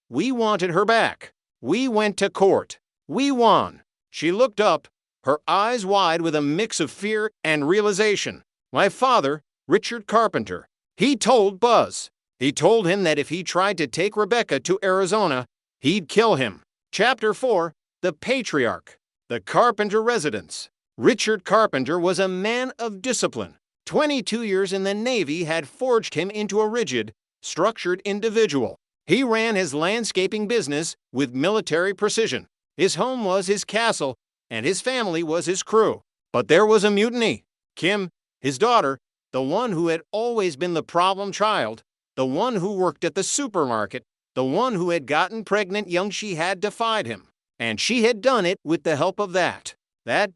we wanted her back. We went to court. We won." She looked up, her eyes wide with a mix of fear and realization. "My father, Richard Carpenter, he told Buzz. He told him that if he tried to take Rebecca to Arizona, he'd kill him." Chapter 4, The Patriarch. The Carpenter Residence. Richard Carpenter was a man of discipline. 22 years in the Navy had forged him into a rigid, structured individual. He ran his landscaping business with military precision. His home was his castle, and his family was his crew. But there was a mutiny. Kim, his daughter, the one who had always been the problem child, the one who worked at the supermarket, the one who had gotten pregnant young she had defied him. And she had done it with the help of that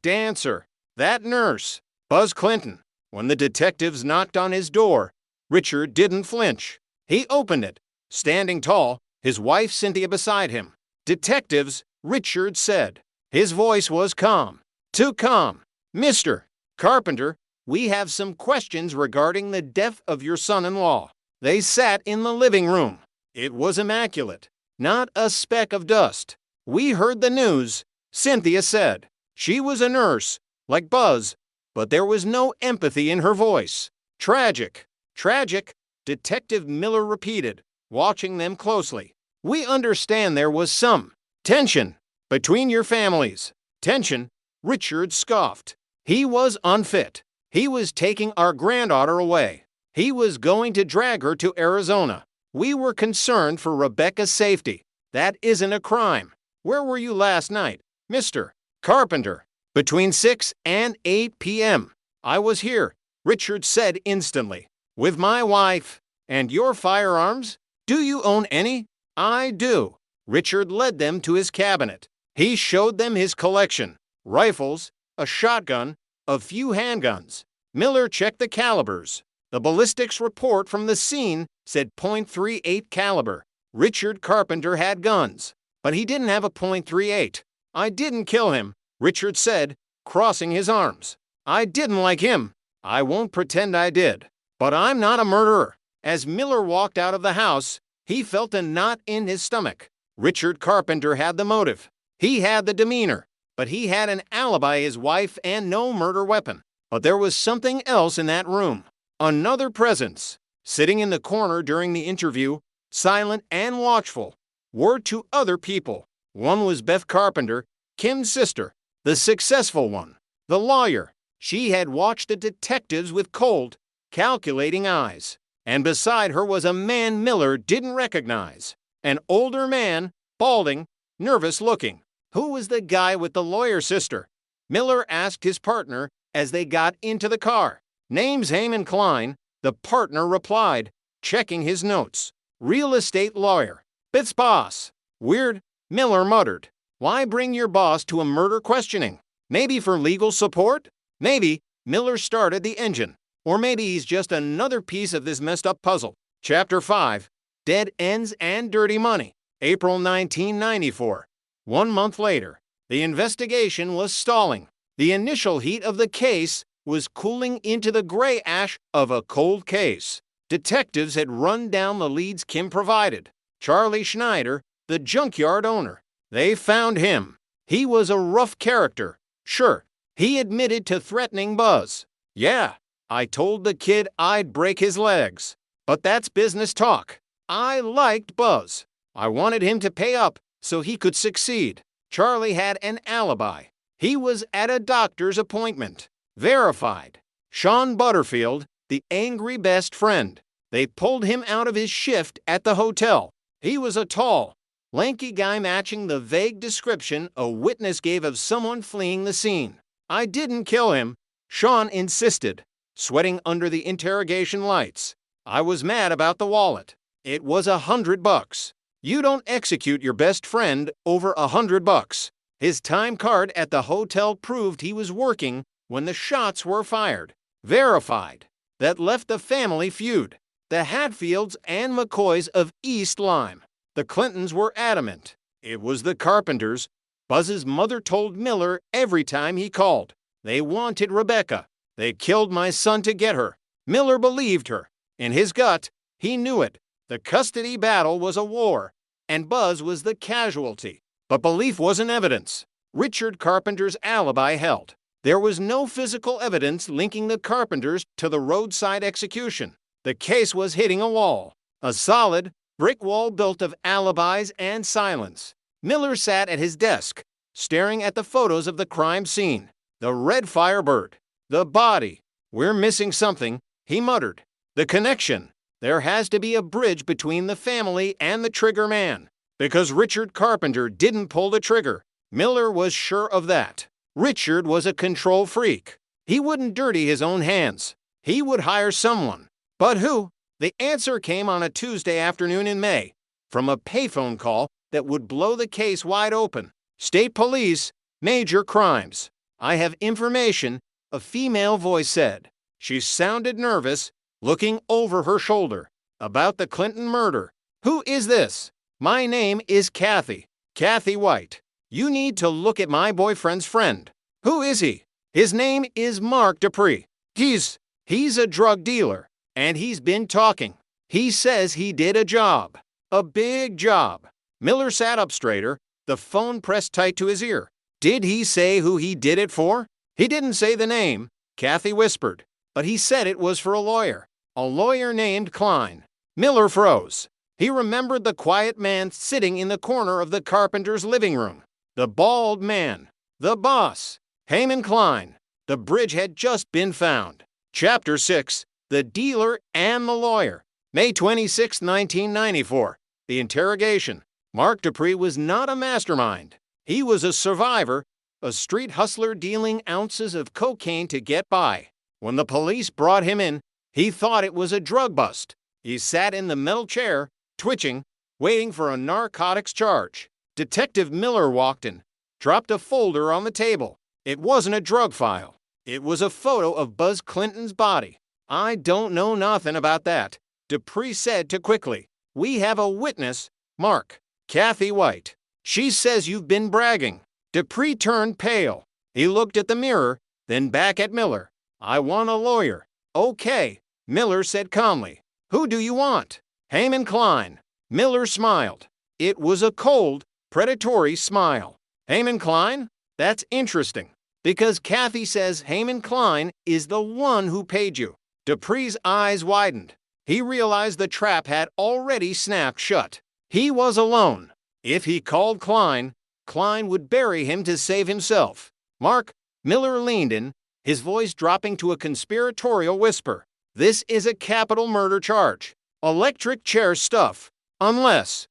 dancer, that nurse, Buzz Clinton. When the detectives knocked on his door, Richard didn't flinch. He opened it, standing tall, his wife Cynthia beside him. "Detectives," Richard said. His voice was calm. Too calm. "Mr. Carpenter, we have some questions regarding the death of your son-in-law." They sat in the living room. It was immaculate. Not a speck of dust. "We heard the news," Cynthia said. She was a nurse, like Buzz, but there was no empathy in her voice. "Tragic. Tragic," Detective Miller repeated, watching them closely. "We understand there was some tension between your families." "Tension?" Richard scoffed. "He was unfit. He was taking our granddaughter away. He was going to drag her to Arizona. We were concerned for Rebecca's safety. That isn't a crime. Where were you last night, Mr. Carpenter?" "Between 6 and 8 p.m. I was here," Richard said instantly. "With my wife." "And your firearms? Do you own any?" "I do." Richard led them to his cabinet. He showed them his collection. Rifles, a shotgun, a few handguns. Miller checked the calibers. The ballistics report from the scene said .38 caliber. Richard Carpenter had guns, but he didn't have a .38. "I didn't kill him," Richard said, crossing his arms. "I didn't like him. I won't pretend I did. But I'm not a murderer." As Miller walked out of the house, he felt a knot in his stomach. Richard Carpenter had the motive. He had the demeanor, but he had an alibi, his wife, and no murder weapon. But there was something else in that room. Another presence. Sitting in the corner during the interview, silent and watchful, were two other people. One was Beth Carpenter, Kim's sister, the successful one, the lawyer. She had watched the detectives with cold, calculating eyes. And beside her was a man Miller didn't recognize. An older man, balding, nervous-looking. Who was the guy with the lawyer's sister? Miller asked his partner as they got into the car. "Name's Heyman Klein," the partner replied, checking his notes. "Real estate lawyer. Beth's boss." "Weird," Miller muttered. "Why bring your boss to a murder questioning? Maybe for legal support?" Maybe Miller started the engine, or maybe he's just another piece of this messed up puzzle. Chapter 5, Dead Ends and Dirty Money, April 1994. 1 month later, the investigation was stalling. The initial heat of the case was cooling into the gray ash of a cold case. Detectives had run down the leads Kim provided. Charlie Schneider, the junkyard owner. They found him. He was a rough character. Sure, he admitted to threatening Buzz. Yeah, I told the kid I'd break his legs. But that's business talk. I liked Buzz. I wanted him to pay up so he could succeed. Charlie had an alibi. He was at a doctor's appointment. Verified. Sean Butterfield, the angry best friend. They pulled him out of his shift at the hotel. He was a tall, lanky guy matching the vague description a witness gave of someone fleeing the scene. I didn't kill him, Sean insisted, sweating under the interrogation lights. I was mad about the wallet. It was $100. You don't execute your best friend over $100. His time card at the hotel proved he was working when the shots were fired. Verified. That left the family feud. The Hatfields and McCoys of East Lyme. The Clintons were adamant. It was the Carpenters. Buzz's mother told Miller every time he called. They wanted Rebecca. They killed my son to get her. Miller believed her. In his gut, he knew it. The custody battle was a war, and Buzz was the casualty. But belief wasn't evidence. Richard Carpenter's alibi held. There was no physical evidence linking the Carpenters to the roadside execution. The case was hitting a wall. A solid, brick wall built of alibis and silence. Miller sat at his desk, staring at the photos of the crime scene. The red Firebird. The body. We're missing something, he muttered. The connection. There has to be a bridge between the family and the trigger man. Because Richard Carpenter didn't pull the trigger. Miller was sure of that. Richard was a control freak. He wouldn't dirty his own hands. He would hire someone. But who? The answer came on a Tuesday afternoon in May, from a payphone call that would blow the case wide open. State Police, major crimes. I have information, a female voice said. She sounded nervous, looking over her shoulder. About the Clinton murder. Who is this? My name is Kathy. Kathy White. You need to look at my boyfriend's friend. Who is he? His name is Mark Dupree. He's a drug dealer. And he's been talking. He says he did a job. A big job. Miller sat up straighter, the phone pressed tight to his ear. Did he say who he did it for? He didn't say the name, Kathy whispered. But he said it was for a lawyer named Klein. Miller froze. He remembered the quiet man sitting in the corner of the Carpenter's living room. The bald man. The boss. Haman Klein. The bridge had just been found. Chapter 6. The Dealer and the Lawyer. May 26, 1994. The interrogation. Mark Dupree was not a mastermind. He was a survivor, a street hustler dealing ounces of cocaine to get by. When the police brought him in, he thought it was a drug bust. He sat in the metal chair, twitching, waiting for a narcotics charge. Detective Miller walked in, dropped a folder on the table. It wasn't a drug file. It was a photo of Buzz Clinton's body. I don't know nothing about that, Dupree said too quickly. We have a witness, Mark. Kathy White. She says you've been bragging. Dupree turned pale. He looked at the mirror, then back at Miller. I want a lawyer. Okay, Miller said calmly. Who do you want? Haman Klein. Miller smiled. It was a cold, predatory smile. Haman Klein? That's interesting, because Kathy says Haman Klein is the one who paid you. Dupree's eyes widened. He realized the trap had already snapped shut. He was alone. If he called Klein, Klein would bury him to save himself. Mark, Miller leaned in, his voice dropping to a conspiratorial whisper. This is a capital murder charge. Electric chair stuff. Unless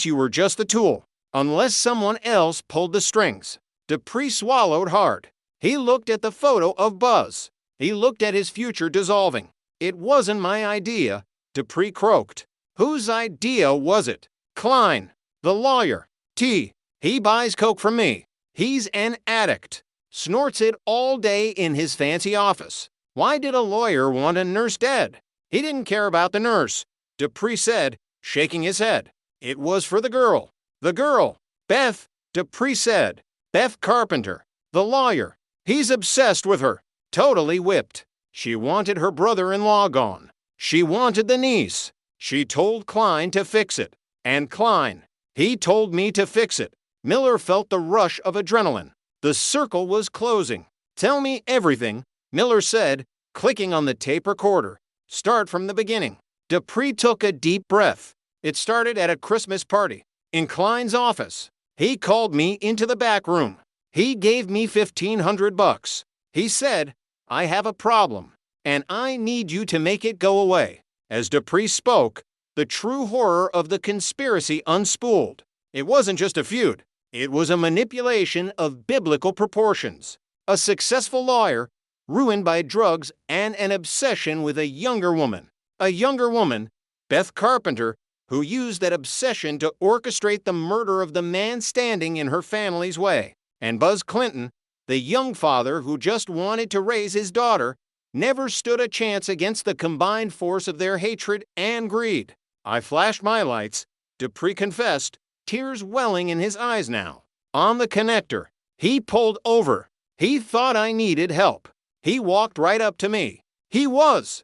you were just the tool. Unless someone else pulled the strings. Dupree swallowed hard. He looked at the photo of Buzz. He looked at his future dissolving. It wasn't my idea, Dupree croaked. Whose idea was it? Klein, the lawyer. He buys coke from me. He's an addict. snorts it all day in his fancy office. Why did a lawyer want a nurse dead? He didn't care about the nurse, Dupree said, shaking his head. It was for the girl. The girl, Beth, Dupree said. Beth Carpenter, the lawyer. He's obsessed with her, totally whipped. She wanted her brother-in-law gone. She wanted the niece. She told Klein to fix it. And Klein, he told me to fix it. Miller felt the rush of adrenaline. The circle was closing. Tell me everything, Miller said, clicking on the tape recorder. Start from the beginning. Dupree took a deep breath. It started at a Christmas party in Klein's office. He called me into the back room. He gave me $1,500. He said, I have a problem, and I need you to make it go away. As Dupree spoke, the true horror of the conspiracy unspooled. It wasn't just a feud. It was a manipulation of biblical proportions. A successful lawyer ruined by drugs and an obsession with a younger woman. A younger woman, Beth Carpenter, who used that obsession to orchestrate the murder of the man standing in her family's way. And Buzz Clinton, the young father who just wanted to raise his daughter, never stood a chance against the combined force of their hatred and greed. I flashed my lights, Dupree confessed, tears welling in his eyes now. On the connector, he pulled over. He thought I needed help. He walked right up to me. He was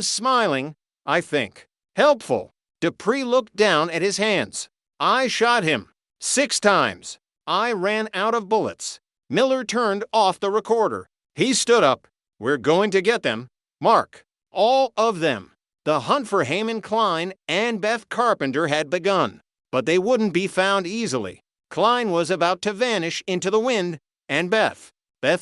smiling, I think. Helpful. Dupree looked down at his hands. I shot him 6 times. I ran out of bullets. Miller turned off the recorder. He stood up. We're going to get them. Mark. All of them. The hunt for Haman Klein and Beth Carpenter had begun. But they wouldn't be found easily. Klein was about to vanish into the wind, and Beth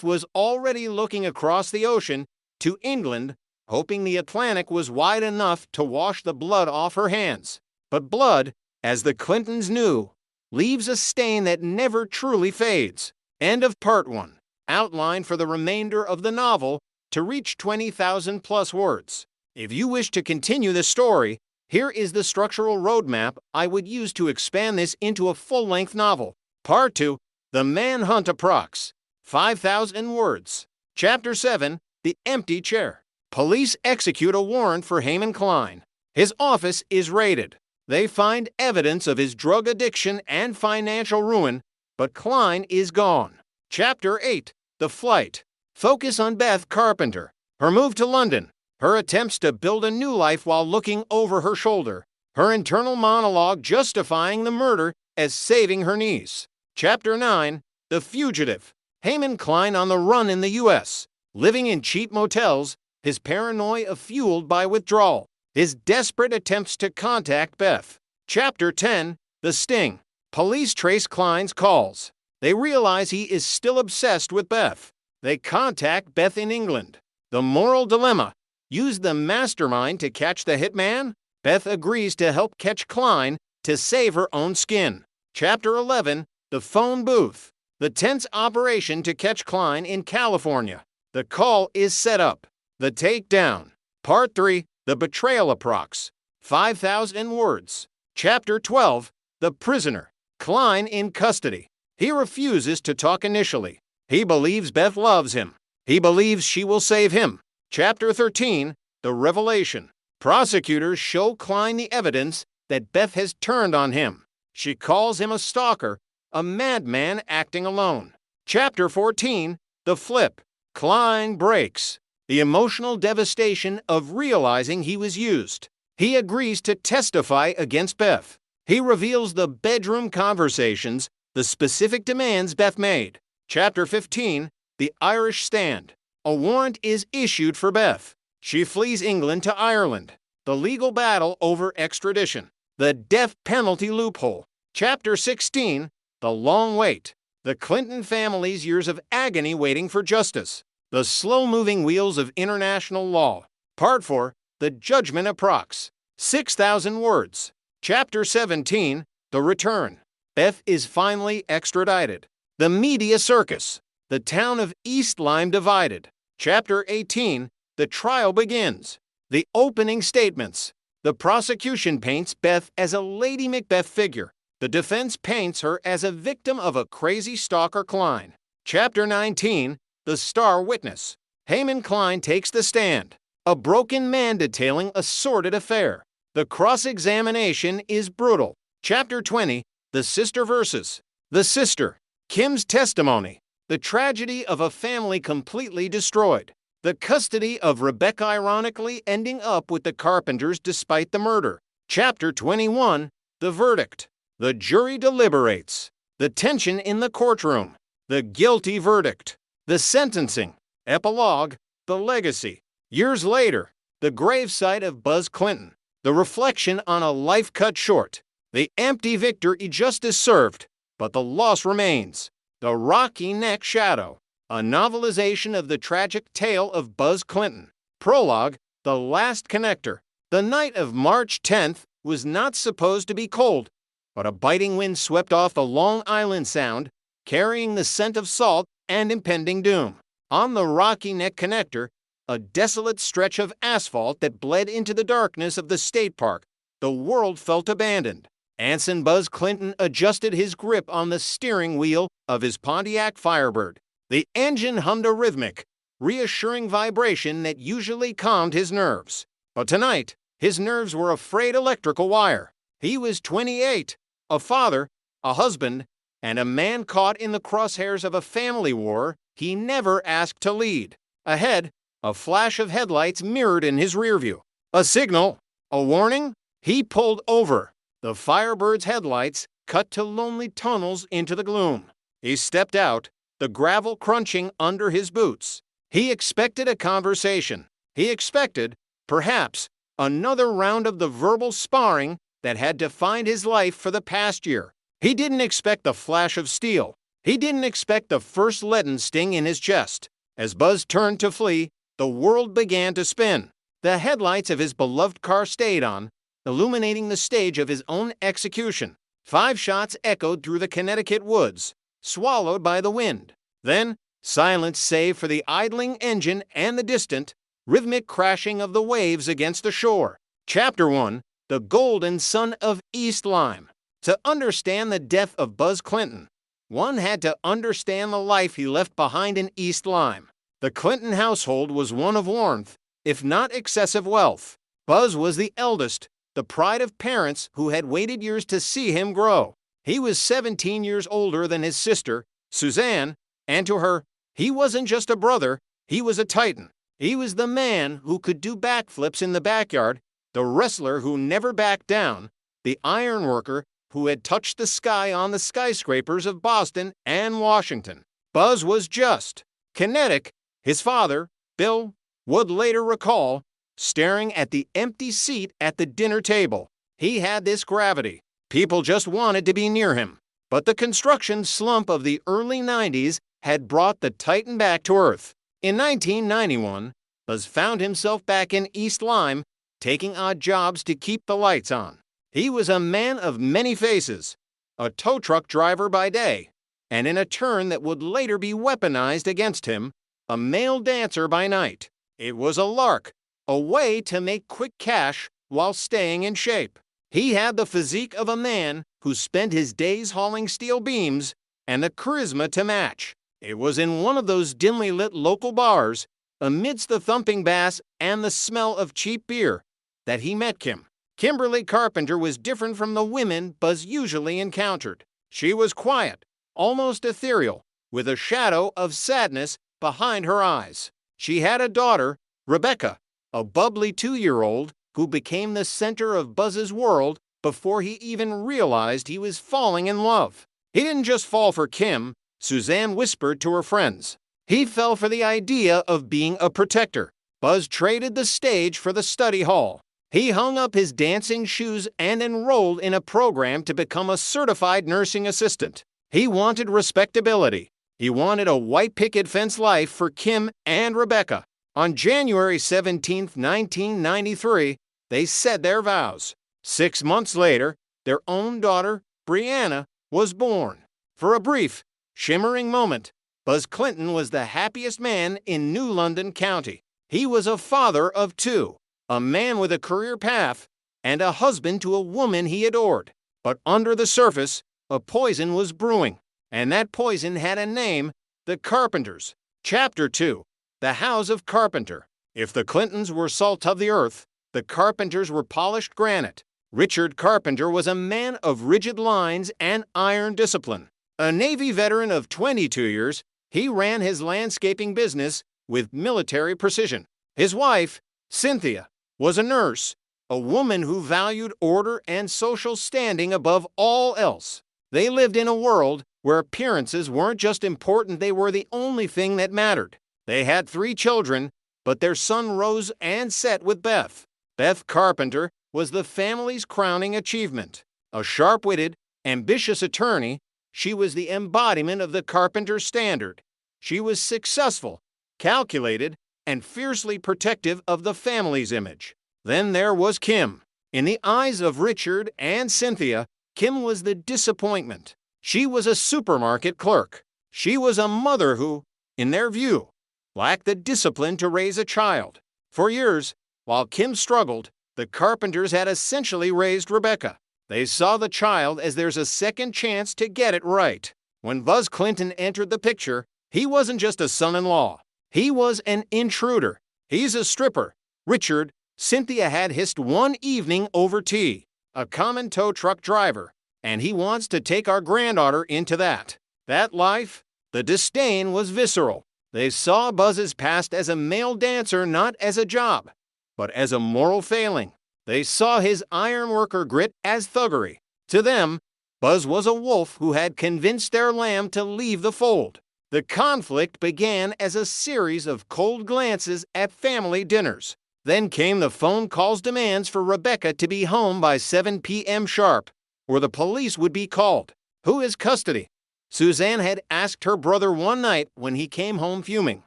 was already looking across the ocean to England, hoping the Atlantic was wide enough to wash the blood off her hands. But blood, as the Clintons knew, leaves a stain that never truly fades. End of part 1. Outline for the remainder of the novel to reach 20,000 plus words. If you wish to continue the story, here is the structural roadmap I would use to expand this into a full-length novel. Part 2, The Manhunt Approx. 5,000 words. Chapter 7, The Empty Chair. Police execute a warrant for Haman Klein. His office is raided. They find evidence of his drug addiction and financial ruin, but Klein is gone. Chapter 8, The Flight. Focus on Beth Carpenter. Her move to London. Her attempts to build a new life while looking over her shoulder. Her internal monologue justifying the murder as saving her niece. Chapter 9, The Fugitive. Haman Klein on the run in the U.S., living in cheap motels, his paranoia fueled by withdrawal, his desperate attempts to contact Beth. Chapter 10, The Sting. Police trace Klein's calls. They realize he is still obsessed with Beth. They contact Beth in England. The moral dilemma. Use the mastermind to catch the hitman? Beth agrees to help catch Klein to save her own skin. Chapter 11, The Phone Booth. The tense operation to catch Klein in California. The call is set up. The takedown. Part 3, The Betrayal Approx. 5,000 words. Chapter 12, The Prisoner. Klein in custody. He refuses to talk initially. He believes Beth loves him. He believes she will save him. Chapter 13, The Revelation. Prosecutors show Klein the evidence that Beth has turned on him. She calls him a stalker, a madman acting alone. Chapter 14, The Flip. Klein breaks. The emotional devastation of realizing he was used. He agrees to testify against Beth. He reveals the bedroom conversations, the specific demands Beth made. Chapter 15, The Irish Stand. A warrant is issued for Beth. She flees England to Ireland. The legal battle over extradition. The death penalty loophole. Chapter 16, The Long Wait. The Clinton family's years of agony waiting for justice. The slow-moving wheels of international law. Part 4, The Judgment Approx. 6,000 words. Chapter 17, The Return. Beth is finally extradited. The media circus. The town of East Lyme divided. Chapter 18, The Trial Begins. The opening statements. The prosecution paints Beth as a Lady Macbeth figure. The defense paints her as a victim of a crazy stalker Klein. Chapter 19, The Star Witness. Haman Klein takes the stand. A broken man detailing a sordid affair. The cross-examination is brutal. Chapter 20, The Sister Versus. The Sister. Kim's testimony. The tragedy of a family completely destroyed. The custody of Rebecca ironically ending up with the Carpenters despite the murder. Chapter 21, The Verdict. The jury deliberates. The tension in the courtroom. The guilty verdict. The sentencing. Epilogue. The legacy. Years later, the gravesite of Buzz Clinton. The reflection on a life cut short. The empty victory justice served, but the loss remains. The Rocky Neck Shadow. A novelization of the tragic tale of Buzz Clinton. Prologue. The Last Connector. The night of March 10th was not supposed to be cold, but a biting wind swept off the Long Island Sound, carrying the scent of salt and impending doom. On the Rocky Neck Connector, a desolate stretch of asphalt that bled into the darkness of the state park, the world felt abandoned. Anson Buzz Clinton adjusted his grip on the steering wheel of his Pontiac Firebird. The engine hummed a rhythmic, reassuring vibration that usually calmed his nerves. But tonight, his nerves were a frayed electrical wire. He was 28, a father, a husband, and a man caught in the crosshairs of a family war he never asked to lead. Ahead, a flash of headlights mirrored in his rearview. A signal, a warning. He pulled over. The Firebird's headlights cut to lonely tunnels into the gloom. He stepped out, the gravel crunching under his boots. He expected a conversation. He expected, perhaps, another round of the verbal sparring that had defined his life for the past year. He didn't expect the flash of steel. He didn't expect the first leaden sting in his chest. As Buzz turned to flee, the world began to spin. The headlights of his beloved car stayed on, illuminating the stage of his own execution. 5 shots echoed through the Connecticut woods, swallowed by the wind. Then, silence save for the idling engine and the distant, rhythmic crashing of the waves against the shore. Chapter 1, The Golden Son of East Lyme. To understand the death of Buzz Clinton, one had to understand the life he left behind in East Lyme. The Clinton household was one of warmth, if not excessive wealth. Buzz was the eldest, the pride of parents who had waited years to see him grow. He was 17 years older than his sister, Suzanne, and to her, he wasn't just a brother, he was a titan. He was the man who could do backflips in the backyard, the wrestler who never backed down, the iron worker who had touched the sky on the skyscrapers of Boston and Washington. Buzz was just, kinetic. His father, Bill, would later recall, staring at the empty seat at the dinner table. He had this gravity. People just wanted to be near him. But the construction slump of the early 90s had brought the Titan back to earth. In 1991, Buzz found himself back in East Lyme, taking odd jobs to keep the lights on. He was a man of many faces, a tow truck driver by day, and in a turn that would later be weaponized against him, a male dancer by night. It was a lark, a way to make quick cash while staying in shape. He had the physique of a man who spent his days hauling steel beams and the charisma to match. It was in one of those dimly lit local bars, amidst the thumping bass and the smell of cheap beer, that he met Kim. Kimberly Carpenter was different from the women Buzz usually encountered. She was quiet, almost ethereal, with a shadow of sadness behind her eyes. She had a daughter, Rebecca, a bubbly 2-year-old who became the center of Buzz's world before he even realized he was falling in love. He didn't just fall for Kim, Suzanne whispered to her friends. He fell for the idea of being a protector. Buzz traded the stage for the study hall. He hung up his dancing shoes and enrolled in a program to become a certified nursing assistant. He wanted respectability. He wanted a white picket fence life for Kim and Rebecca. On January 17, 1993, they said their vows. 6 months later, their own daughter, Brianna, was born. For a brief, shimmering moment, Buzz Clinton was the happiest man in New London County. He was a father of 2. A man with a career path, and a husband to a woman he adored. But under the surface, a poison was brewing, and that poison had a name, The Carpenters. Chapter 2. The House of Carpenter. If the Clintons were salt of the earth, the Carpenters were polished granite. Richard Carpenter was a man of rigid lines and iron discipline. A Navy veteran of 22 years, he ran his landscaping business with military precision. His wife, Cynthia, was a nurse, a woman who valued order and social standing above all else. They lived in a world where appearances weren't just important, they were the only thing that mattered. They had 3 children, but their sun rose and set with Beth. Beth Carpenter was the family's crowning achievement. A sharp-witted, ambitious attorney, she was the embodiment of the Carpenter standard. She was successful, calculated, and fiercely protective of the family's image. Then there was Kim. In the eyes of Richard and Cynthia, Kim was the disappointment. She was a supermarket clerk. She was a mother who, in their view, lacked the discipline to raise a child. For years, while Kim struggled, the Carpenters had essentially raised Rebecca. They saw the child as there's a second chance to get it right. When Buzz Clinton entered the picture, he wasn't just a son-in-law. He was an intruder. He's a stripper. Richard, Cynthia had hissed one evening over tea. A common tow truck driver. And he wants to take our granddaughter into that. That life, the disdain was visceral. They saw Buzz's past as a male dancer, not as a job, but as a moral failing. They saw his ironworker grit as thuggery. To them, Buzz was a wolf who had convinced their lamb to leave the fold. The conflict began as a series of cold glances at family dinners. Then came the phone call's demands for Rebecca to be home by 7 p.m. sharp, or the police would be called. Who has custody? Suzanne had asked her brother one night when he came home fuming.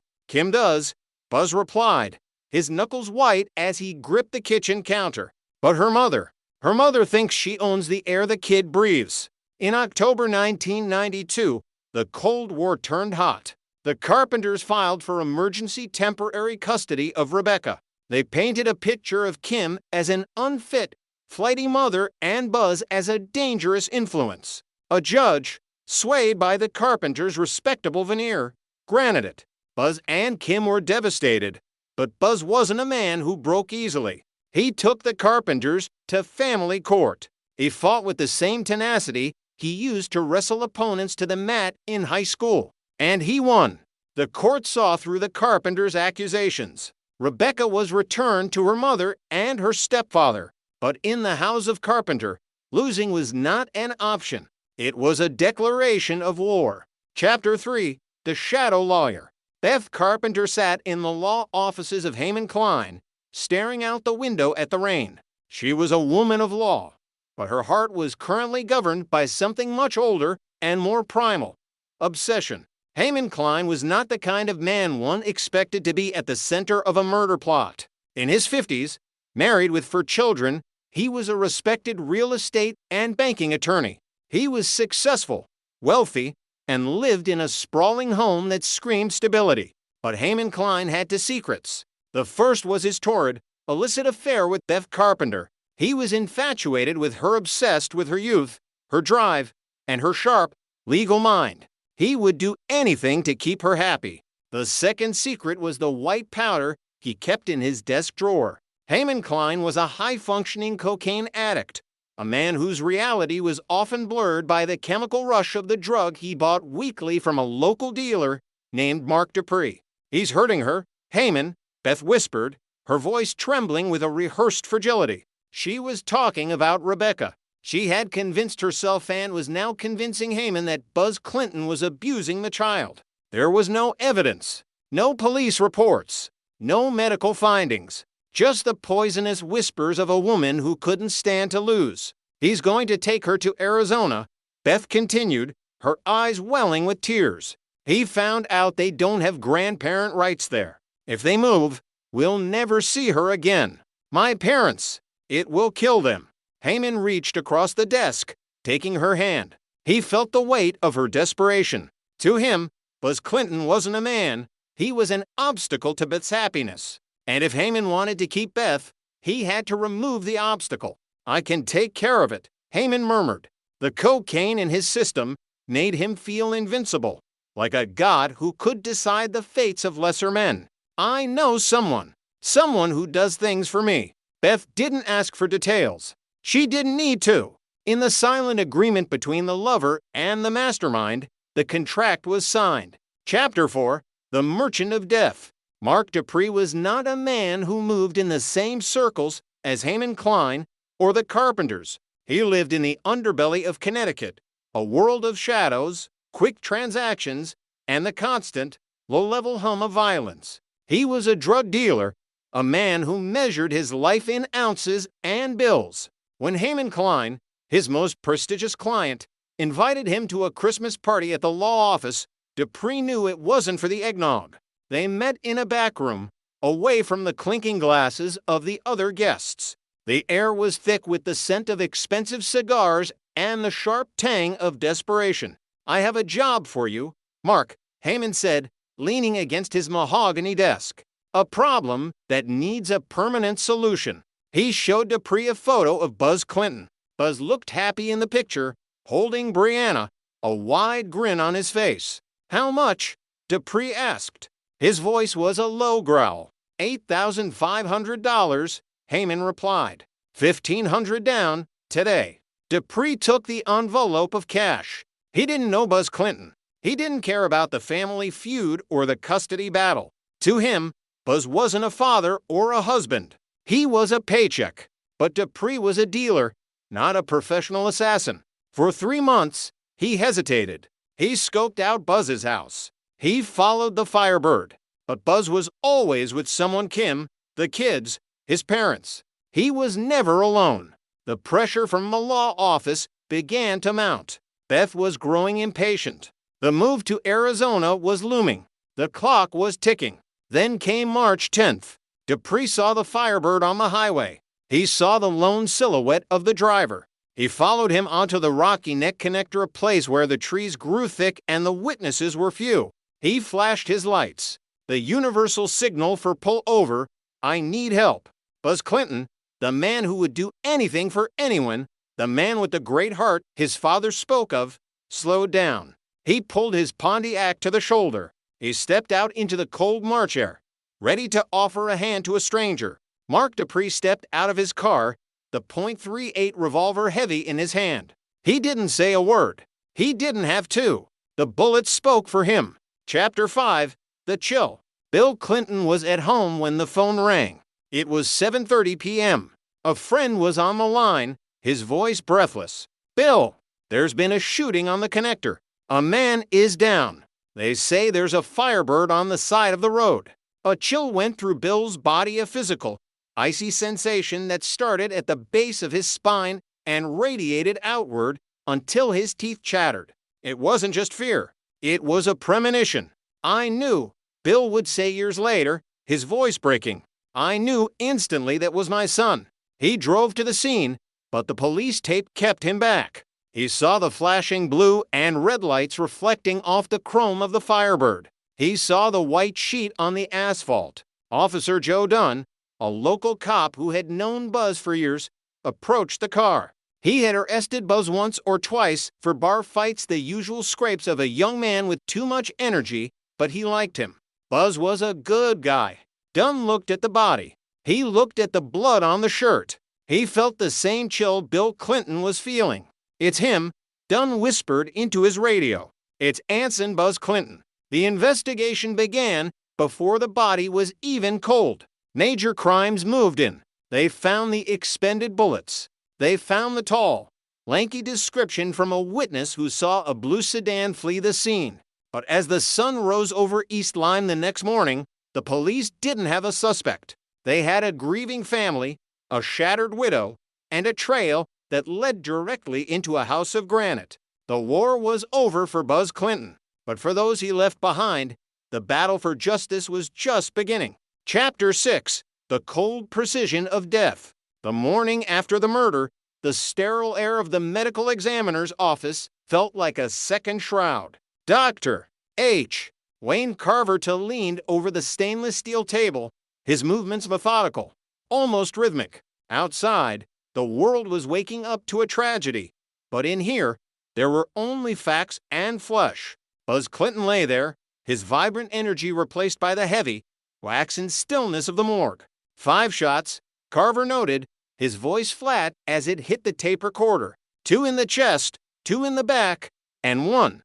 Kim does, Buzz replied, his knuckles white as he gripped the kitchen counter. But her mother thinks she owns the air the kid breathes. In October 1992, the Cold War turned hot. The Carpenters filed for emergency temporary custody of Rebecca. They painted a picture of Kim as an unfit, flighty mother and Buzz as a dangerous influence. A judge, swayed by the Carpenters' respectable veneer, granted it. Buzz and Kim were devastated, but Buzz wasn't a man who broke easily. He took the Carpenters to family court. He fought with the same tenacity he used to wrestle opponents to the mat in high school. And he won. The court saw through the Carpenters' accusations. Rebecca was returned to her mother and her stepfather. But in the House of Carpenter, losing was not an option. It was a declaration of war. Chapter 3. The Shadow Lawyer. Beth Carpenter sat in the law offices of Heyman Klein, staring out the window at the rain. She was a woman of law, but her heart was currently governed by something much older and more primal: obsession. Heyman Klein was not the kind of man one expected to be at the center of a murder plot. In his 50s, married with 4 children, he was a respected real estate and banking attorney. He was successful, wealthy, and lived in a sprawling home that screamed stability. But Heyman Klein had 2 secrets. The first was his torrid, illicit affair with Beth Carpenter. He was infatuated with her, obsessed with her youth, her drive, and her sharp, legal mind. He would do anything to keep her happy. The second secret was the white powder he kept in his desk drawer. Heyman Klein was a high-functioning cocaine addict, a man whose reality was often blurred by the chemical rush of the drug he bought weekly from a local dealer named Mark Dupree. "He's hurting her, Heyman," Beth whispered, her voice trembling with a rehearsed fragility. She was talking about Rebecca. She had convinced herself and was now convincing Heyman that Buzz Clinton was abusing the child. There was no evidence, no police reports, no medical findings, just the poisonous whispers of a woman who couldn't stand to lose. "He's going to take her to Arizona," Beth continued, her eyes welling with tears. "He found out they don't have grandparent rights there. If they move, we'll never see her again. My parents, it will kill them." Heyman reached across the desk, taking her hand. He felt the weight of her desperation. To him, Buzz Clinton wasn't a man. He was an obstacle to Beth's happiness. And if Heyman wanted to keep Beth, he had to remove the obstacle. "I can take care of it," Heyman murmured. The cocaine in his system made him feel invincible. like a god who could decide the fates of lesser men. I know someone who does things for me. Beth didn't ask for details. She didn't need to. In the silent agreement between the lover and the mastermind, the contract was signed. Chapter 4, The Merchant of Death. Mark Dupree was not a man who moved in the same circles as Haman Klein or the Carpenters. He lived in the underbelly of Connecticut, a world of shadows, quick transactions, and the constant, low-level hum of violence. He was a drug dealer, a man who measured his life in ounces and bills. When Haman Klein, his most prestigious client, invited him to a Christmas party at the law office, Dupree knew it wasn't for the eggnog. They met in a back room, away from the clinking glasses of the other guests. The air was thick with the scent of expensive cigars and the sharp tang of desperation. "I have a job for you, Mark," Haman said, leaning against his mahogany desk. "A problem that needs a permanent solution." He showed Dupree a photo of Buzz Clinton. Buzz looked happy in the picture, holding Brianna, a wide grin on his face. "How much?" Dupree asked. His voice was a low growl. $8,500, Haman replied. $1,500 down, today. Dupree took the envelope of cash. He didn't know Buzz Clinton. He didn't care about the family feud or the custody battle. To him, Buzz wasn't a father or a husband. He was a paycheck. But Dupree was a dealer, not a professional assassin. For 3 months, he hesitated. He scoped out Buzz's house. He followed the Firebird. But Buzz was always with someone: Kim, the kids, his parents. He was never alone. The pressure from the law office began to mount. Beth was growing impatient. The move to Arizona was looming. The clock was ticking. Then came March 10th. Dupree saw the Firebird on the highway. He saw the lone silhouette of the driver. He followed him onto the Rocky Neck Connector, a place where the trees grew thick and the witnesses were few. He flashed his lights. The universal signal for pull over: "I need help." Buzz Clinton, the man who would do anything for anyone, the man with the great heart his father spoke of, slowed down. He pulled his Pontiac to the shoulder. He stepped out into the cold March air, ready to offer a hand to a stranger. Mark Dupree stepped out of his car, the .38 revolver heavy in his hand. He didn't say a word. He didn't have to. The bullet spoke for him. Chapter 5, The Chill. Bill Clinton was at home when the phone rang. It was 7:30 p.m. A friend was on the line, his voice breathless. "Bill, there's been a shooting on the connector. A man is down. They say there's a Firebird on the side of the road." A chill went through Bill's body, a physical, icy sensation that started at the base of his spine and radiated outward until his teeth chattered. It wasn't just fear. It was a premonition. "I knew," Bill would say years later, his voice breaking. "I knew instantly that was my son." He drove to the scene, but the police tape kept him back. He saw the flashing blue and red lights reflecting off the chrome of the Firebird. He saw the white sheet on the asphalt. Officer Joe Dunn, a local cop who had known Buzz for years, approached the car. He had arrested Buzz once or twice for bar fights, the usual scrapes of a young man with too much energy, but he liked him. Buzz was a good guy. Dunn looked at the body. He looked at the blood on the shirt. He felt the same chill Bill Clinton was feeling. "It's him," Dunn whispered into his radio. "It's Anson Buzz Clinton." The investigation began before the body was even cold. Major Crimes moved in. They found the expended bullets. They found the tall, lanky description from a witness who saw a blue sedan flee the scene. But as the sun rose over East Lyme the next morning, the police didn't have a suspect. They had a grieving family, a shattered widow, and a trail that led directly into a house of granite. The war was over for Buzz Clinton, but for those he left behind, the battle for justice was just beginning. Chapter 6, The Cold Precision of Death. The morning after the murder, the sterile air of the medical examiner's office felt like a second shroud. Dr. H. Wayne Carver leaned over the stainless steel table, his movements methodical, almost rhythmic. Outside, the world was waking up to a tragedy, but in here, there were only facts and flesh. Buzz Clinton lay there, his vibrant energy replaced by the heavy, waxen stillness of the morgue. 5 shots, Carver noted, his voice flat as it hit the tape recorder. 2 in the chest, 2 in the back, and one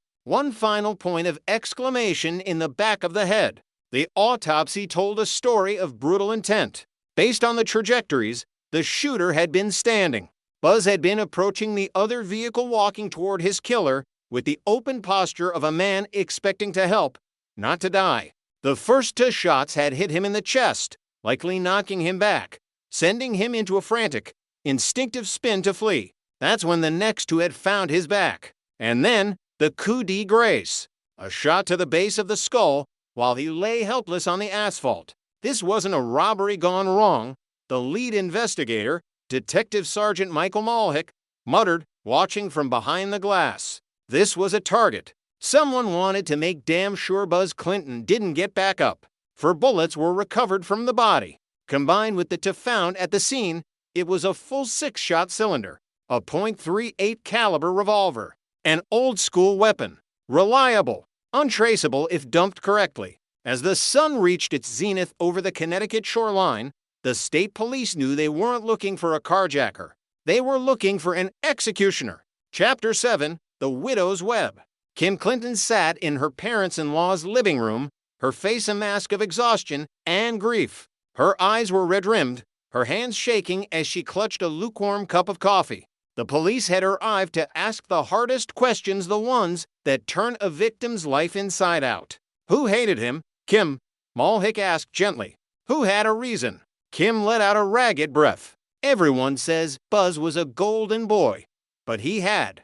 final point of exclamation in the back of the head. The autopsy told a story of brutal intent. Based on the trajectories, the shooter had been standing. Buzz had been approaching the other vehicle walking toward his killer with the open posture of a man expecting to help, not to die. The first 2 shots had hit him in the chest, likely knocking him back, sending him into a frantic, instinctive spin to flee. That's when the next 2 had found his back. And then the coup de grace, a shot to the base of the skull while he lay helpless on the asphalt. This wasn't a robbery gone wrong. The lead investigator, Detective Sergeant Michael Malhick, muttered, watching from behind the glass. This was a target. Someone wanted to make damn sure Buzz Clinton didn't get back up. 4 bullets were recovered from the body. Combined with the 2 found at the scene, it was a full 6-shot cylinder, a .38 caliber revolver, an old-school weapon, reliable, untraceable if dumped correctly. As the sun reached its zenith over the Connecticut shoreline, the state police knew they weren't looking for a carjacker. They were looking for an executioner. Chapter 7, The Widow's Web. Kim Clinton sat in her parents-in-law's living room, her face a mask of exhaustion and grief. Her eyes were red-rimmed, her hands shaking as she clutched a lukewarm cup of coffee. The police had arrived to ask the hardest questions, the ones that turn a victim's life inside out. Who hated him? Kim, Malhick asked gently. Who had a reason? Kim let out a ragged breath. Everyone says Buzz was a golden boy, but he had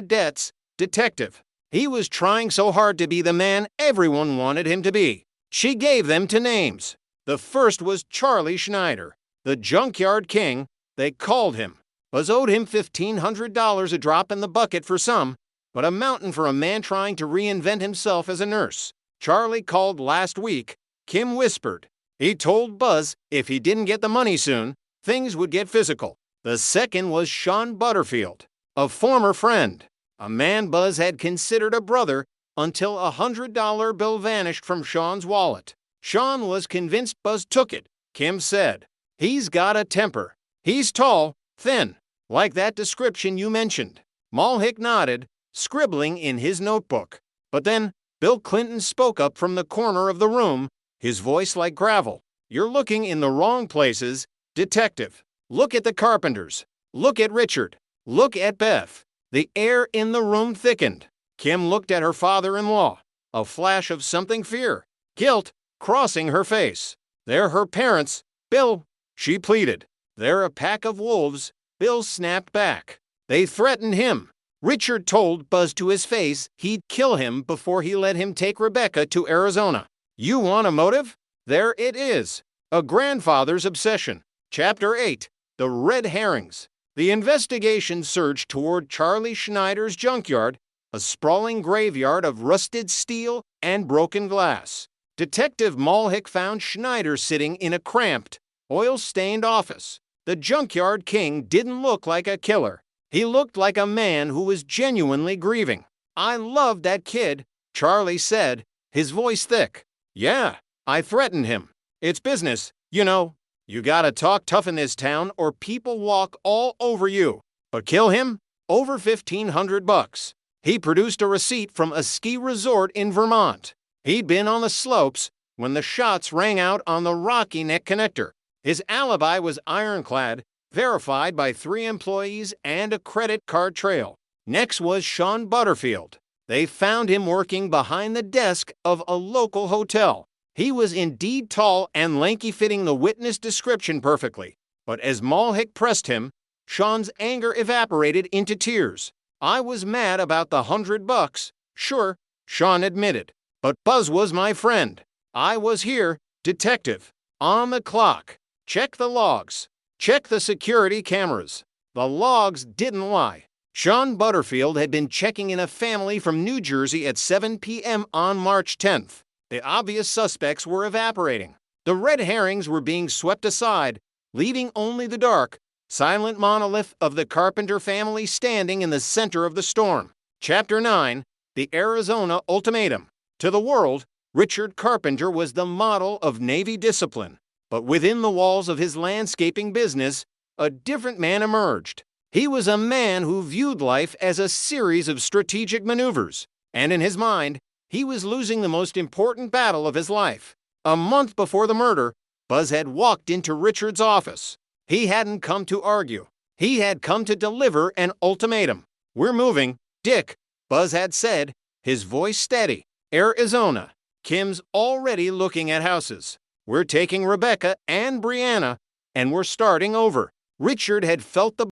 debts, detective. He was trying so hard to be the man everyone wanted him to be. She gave them 2 names. The first was Charlie Schneider, the junkyard king, they called him. Buzz owed him $1,500 a drop in the bucket for some, but a mountain for a man trying to reinvent himself as a nurse. Charlie called last week, Kim whispered. He told Buzz if he didn't get the money soon, things would get physical. The second was Sean Butterfield, a former friend, a man Buzz had considered a brother until a $100 bill vanished from Sean's wallet. Sean was convinced Buzz took it, Kim said. He's got a temper. He's tall, thin, like that description you mentioned. Malhick nodded, scribbling in his notebook. But then Bill Clinton spoke up from the corner of the room, his voice like gravel. You're looking in the wrong places, detective. Look at the Carpenters. Look at Richard. Look at Beth. The air in the room thickened. Kim looked at her father-in-law, a flash of something fear, guilt crossing her face. They're her parents. Bill, she pleaded. They're a pack of wolves. Bill snapped back. They threatened him. Richard told Buzz to his face he'd kill him before he let him take Rebecca to Arizona. You want a motive? There it is. A grandfather's obsession. Chapter 8, The Red Herrings. The investigation surged toward Charlie Schneider's junkyard, a sprawling graveyard of rusted steel and broken glass. Detective Malhick found Schneider sitting in a cramped, oil-stained office. The junkyard king didn't look like a killer. He looked like a man who was genuinely grieving. I loved that kid, Charlie said, his voice thick. Yeah, I threatened him. It's business, you know. You gotta talk tough in this town or people walk all over you. But kill him? Over $1,500. He produced a receipt from a ski resort in Vermont. He'd been on the slopes when the shots rang out on the Rocky Neck connector. His alibi was ironclad, verified by 3 employees and a credit card trail. Next was Sean Butterfield. They found him working behind the desk of a local hotel. He was indeed tall and lanky, fitting the witness description perfectly. But as Malhick pressed him, Sean's anger evaporated into tears. I was mad about the $100. Sure, Sean admitted. But Buzz was my friend. I was here, detective, on the clock. Check the logs. Check the security cameras. The logs didn't lie. Sean Butterfield had been checking in a family from New Jersey at 7 p.m. on March 10th. The obvious suspects were evaporating. The red herrings were being swept aside, leaving only the dark, silent monolith of the Carpenter family standing in the center of the storm. Chapter 9, the Arizona ultimatum. To the world, Richard Carpenter was the model of Navy discipline. But within the walls of his landscaping business, a different man emerged. He was a man who viewed life as a series of strategic maneuvers, and in his mind, he was losing the most important battle of his life. A month before the murder, Buzz had walked into Richard's office. He hadn't come to argue. He had come to deliver an ultimatum. "We're moving, Dick," Buzz had said, his voice steady. "Arizona. Kim's already looking at houses. We're taking Rebecca and Brianna, and we're starting over." Richard had felt the